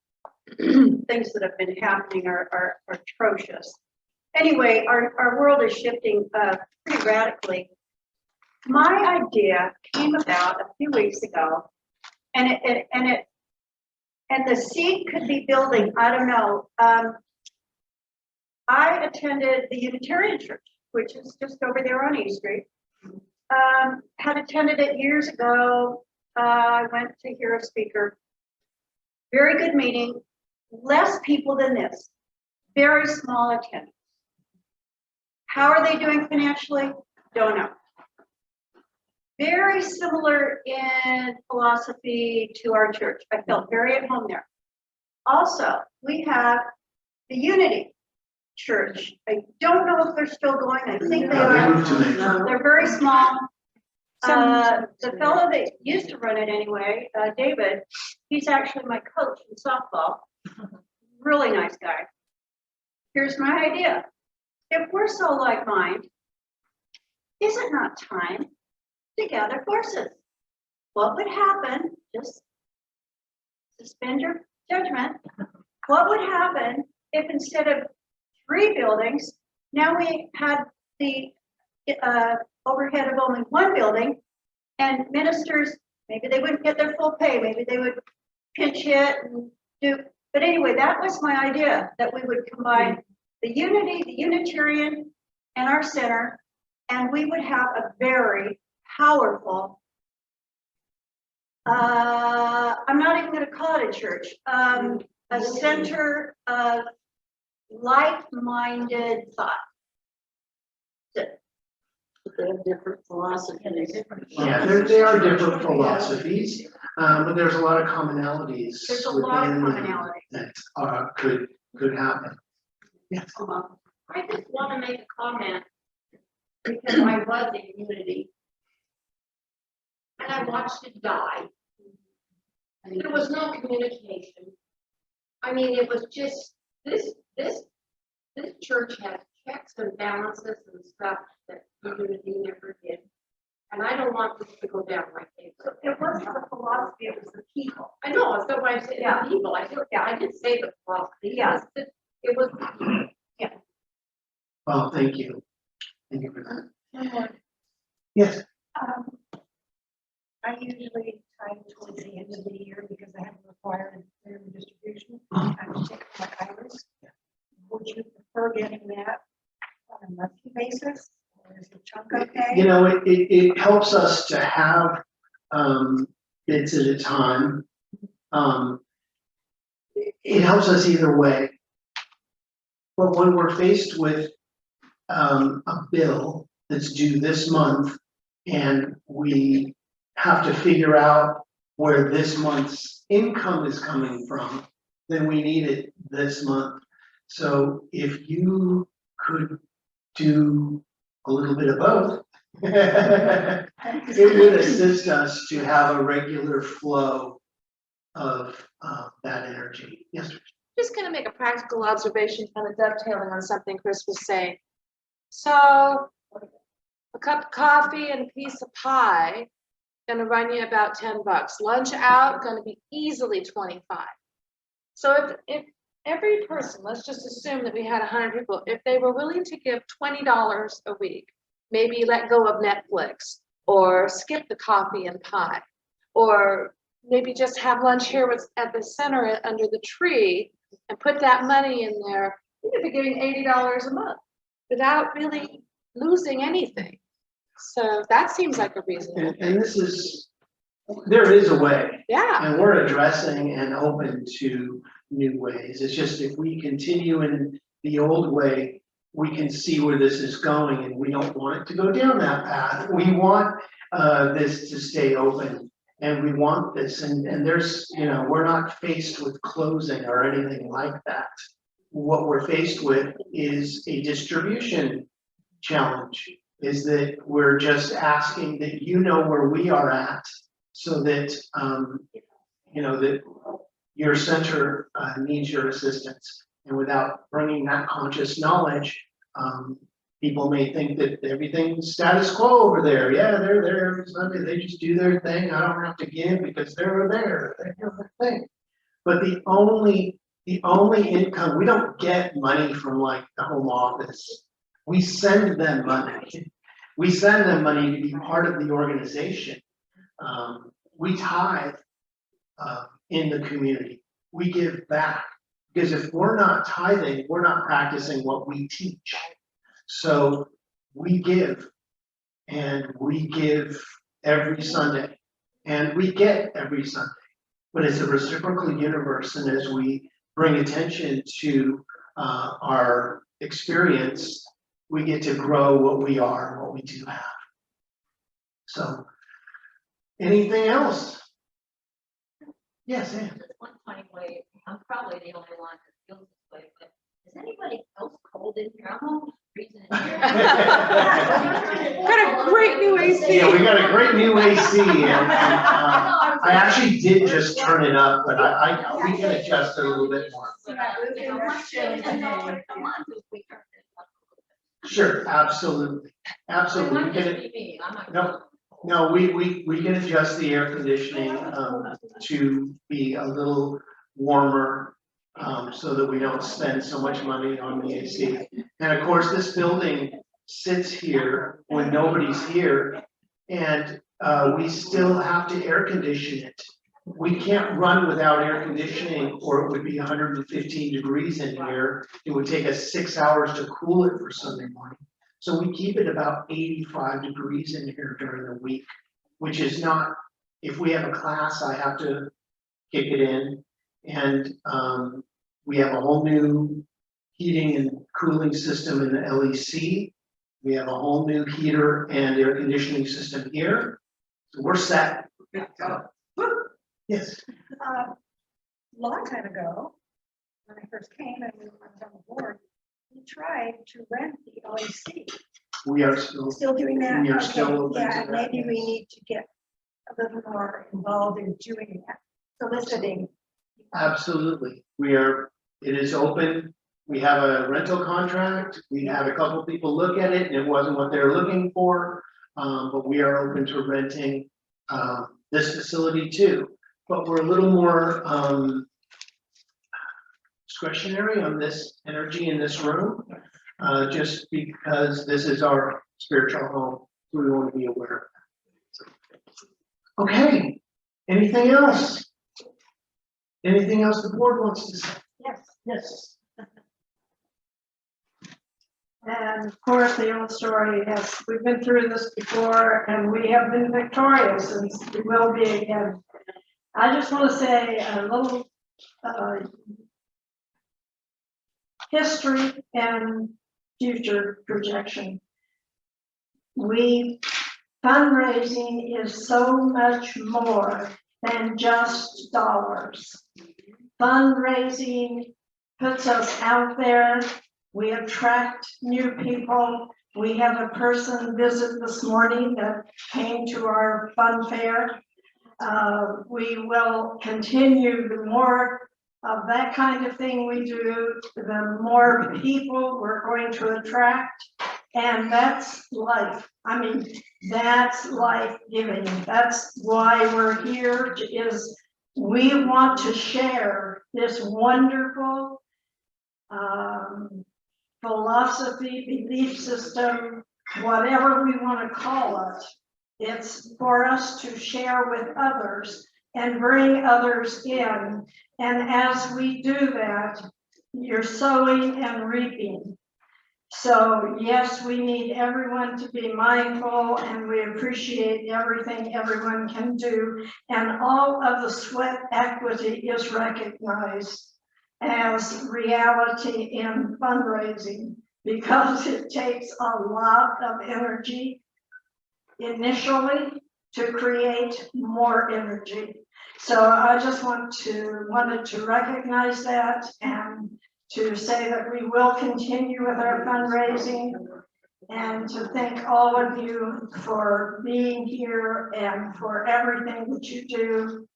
things that have been happening are atrocious. Anyway, our world is shifting pretty radically. My idea came about a few weeks ago, and the seed could be building. I don't know. I attended the Unitarian Church, which is just over there on East Street. Had attended it years ago. I went to hear a speaker. Very good meeting. Less people than this. Very small attendance. How are they doing financially? Don't know. Very similar in philosophy to our church. I felt very at home there. Also, we have the Unity Church. I don't know if they're still going. I think they are. They're very small. The fellow that used to run it anyway, David, he's actually my coach in softball. Really nice guy. Here's my idea. If we're so like-minded, is it not time to gather forces? What would happen, just suspend your judgment, what would happen if instead of 3 buildings, now we had the overhead of only 1 building, and ministers, maybe they wouldn't get their full pay, maybe they would pinch hit and do, but anyway, that was my idea, that we would combine the Unity, the Unitarian, and our center, and we would have a very powerful, I'm not even going to call it a church, a center of like-minded thought. They have different philosophies. Yeah, there are different philosophies, but there's a lot of commonalities. There's a lot of within commonalities. that could happen. Yes. I just want to make a comment because I was in Unity and I watched it die. And there was no communication. I mean, it was just this church has checks and balances and stuff that Unity never did. And I don't want this to go down like this. It wasn't the philosophy, it was the people. I know, that's why I said Yeah. the people. I didn't say the philosophy. Yeah. It was. Well, thank you. Thank you for that. Yes. I usually try towards the end of the year because I have a required minimum distribution. I check my iris. Would you prefer getting that on a monthly basis, or is it chunk okay? It helps us to have bits at a time. It helps us either way. But when we're faced with a bill that's due this month and we have to figure out where this month's income is coming from, then we need it this month. So if you could do a little bit of both, it would assist us to have a regular flow of that energy. Yes. Just gonna make a practical observation, kind of dovetailing on something Chris was saying. So a cup of coffee and a piece of pie gonna run you about $10. Lunch out gonna be easily 25. So if every person, let's just assume that we had 100 people, if they were willing to give $20 a week, maybe let go of Netflix or skip the coffee and pie, or maybe just have lunch here at the center under the tree and put that money in there, you could be giving $80 a month without really losing anything. So that seems like a reasonable. And there is a way. Yeah, And we're addressing and open to new ways. It's just if we continue in the old way, we can see where this is going and we don't want it to go down that path. We want this to stay open and we want this and there's, we're not faced with closing or anything like that. What we're faced with is a distribution challenge, is that we're just asking that where we are at so that, that your center needs your assistance. And without bringing that conscious knowledge, people may think that everything's status quo over there. Yeah, they're there every Sunday. They just do their thing. I don't have to give because they're there. They do their thing. But the only income, we don't get money from like the home office. We send them money. We send them money to be part of the organization. We tithe in the community. We give back. Because if we're not tithing, we're not practicing what we teach. So we give, and we give every Sunday, and we get every Sunday. But it's a reciprocal universe, and as we bring attention to our experience, we get to grow what we are and what we do have. So, anything else? Yes, Ann. One funny way, I'm probably the only one that feels this way, but is anybody else cold in here? I'm almost freezing in here. got a great new AC. Yeah, we got a great new AC, and I actually did just turn it up, but we can adjust it a little bit more. Sure, absolutely, absolutely. No, we can adjust the air conditioning to be a little warmer so that we don't spend so much money on the AC. And of course, this building sits here when nobody's here, and we still have to air condition it. We can't run without air conditioning, or it would be 115 degrees in here. It would take us 6 hours to cool it for Sunday morning. So we keep it about 85 degrees in here during the week, which is not, if we have a class, I have to kick it in. And we have a whole new heating and cooling system in the LEC. We have a whole new heater and air conditioning system here. So we're set. Yes. A long time ago, when I first came and we were on the board, we tried to rent the LAC. We are still Doing that? We are Okay, still open yeah, to that, maybe we yes. need to get a little more involved in doing that, soliciting. Absolutely. It is open. We have a rental contract. We had a couple people look at it and it wasn't what they were looking for. But we are open to renting this facility too. But we're a little more discretionary on this energy in this room, just because this is our spiritual home. So we want to be aware of that. Okay, anything else? Anything else the board wants to say? Yes. Yes. And of course, the old story, yes, we've been through this before and we have been victorious and we will be again. I just want to say a little history and future projection. Fundraising is so much more than just dollars. Fundraising puts us out there. We attract new people. We had a person visit this morning that came to our fun fair. We will continue. The more of that kind of thing we do, the more people we're going to attract. And that's life. I mean, that's life giving. That's why we're here, is we want to share this wonderful philosophy, belief system, whatever we want to call it. It's for us to share with others and bring others in. And as we do that, you're sowing and reaping. So yes, we need everyone to be mindful, and we appreciate everything everyone can do. And all of the sweat equity is recognized as reality in fundraising, because it takes a lot of energy initially to create more energy. So I just wanted to recognize that and to say that we will continue with our fundraising, and to thank all of you for being here and for everything that you do,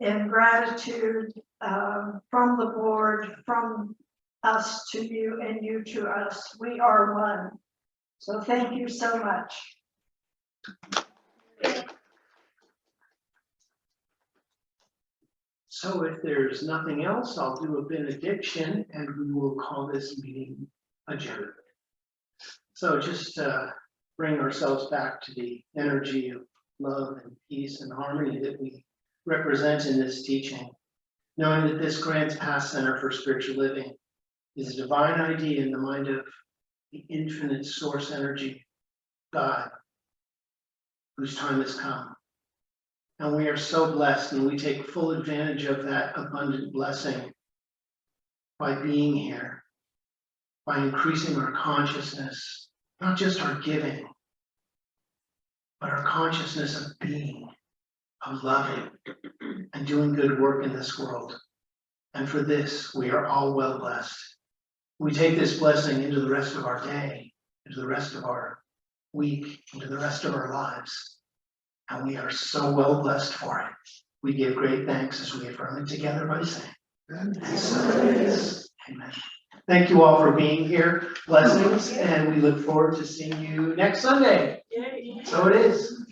in gratitude from the board, from us to you and you to us. We are one. So thank you so much. So if there's nothing else, I'll do a benediction and we will call this meeting adjourned. So just bring ourselves back to the energy of love and peace and harmony that we represent in this teaching, knowing that this Grants Pass Center for Spiritual Living is a divine idea in the mind of the infinite source energy, God, whose time has come. And we are so blessed, and we take full advantage of that abundant blessing by being here, by increasing our consciousness, not just our giving, but our consciousness of being, of loving, and doing good work in this world. And for this, we are all well blessed. We take this blessing into the rest of our day, into the rest of our week, into the rest of our lives. And we are so well blessed for it. We give great thanks as we affirm it together by saying, and so it is. Amen. Thank you all for being here. Blessings, and we look forward to seeing you next Sunday. So it is.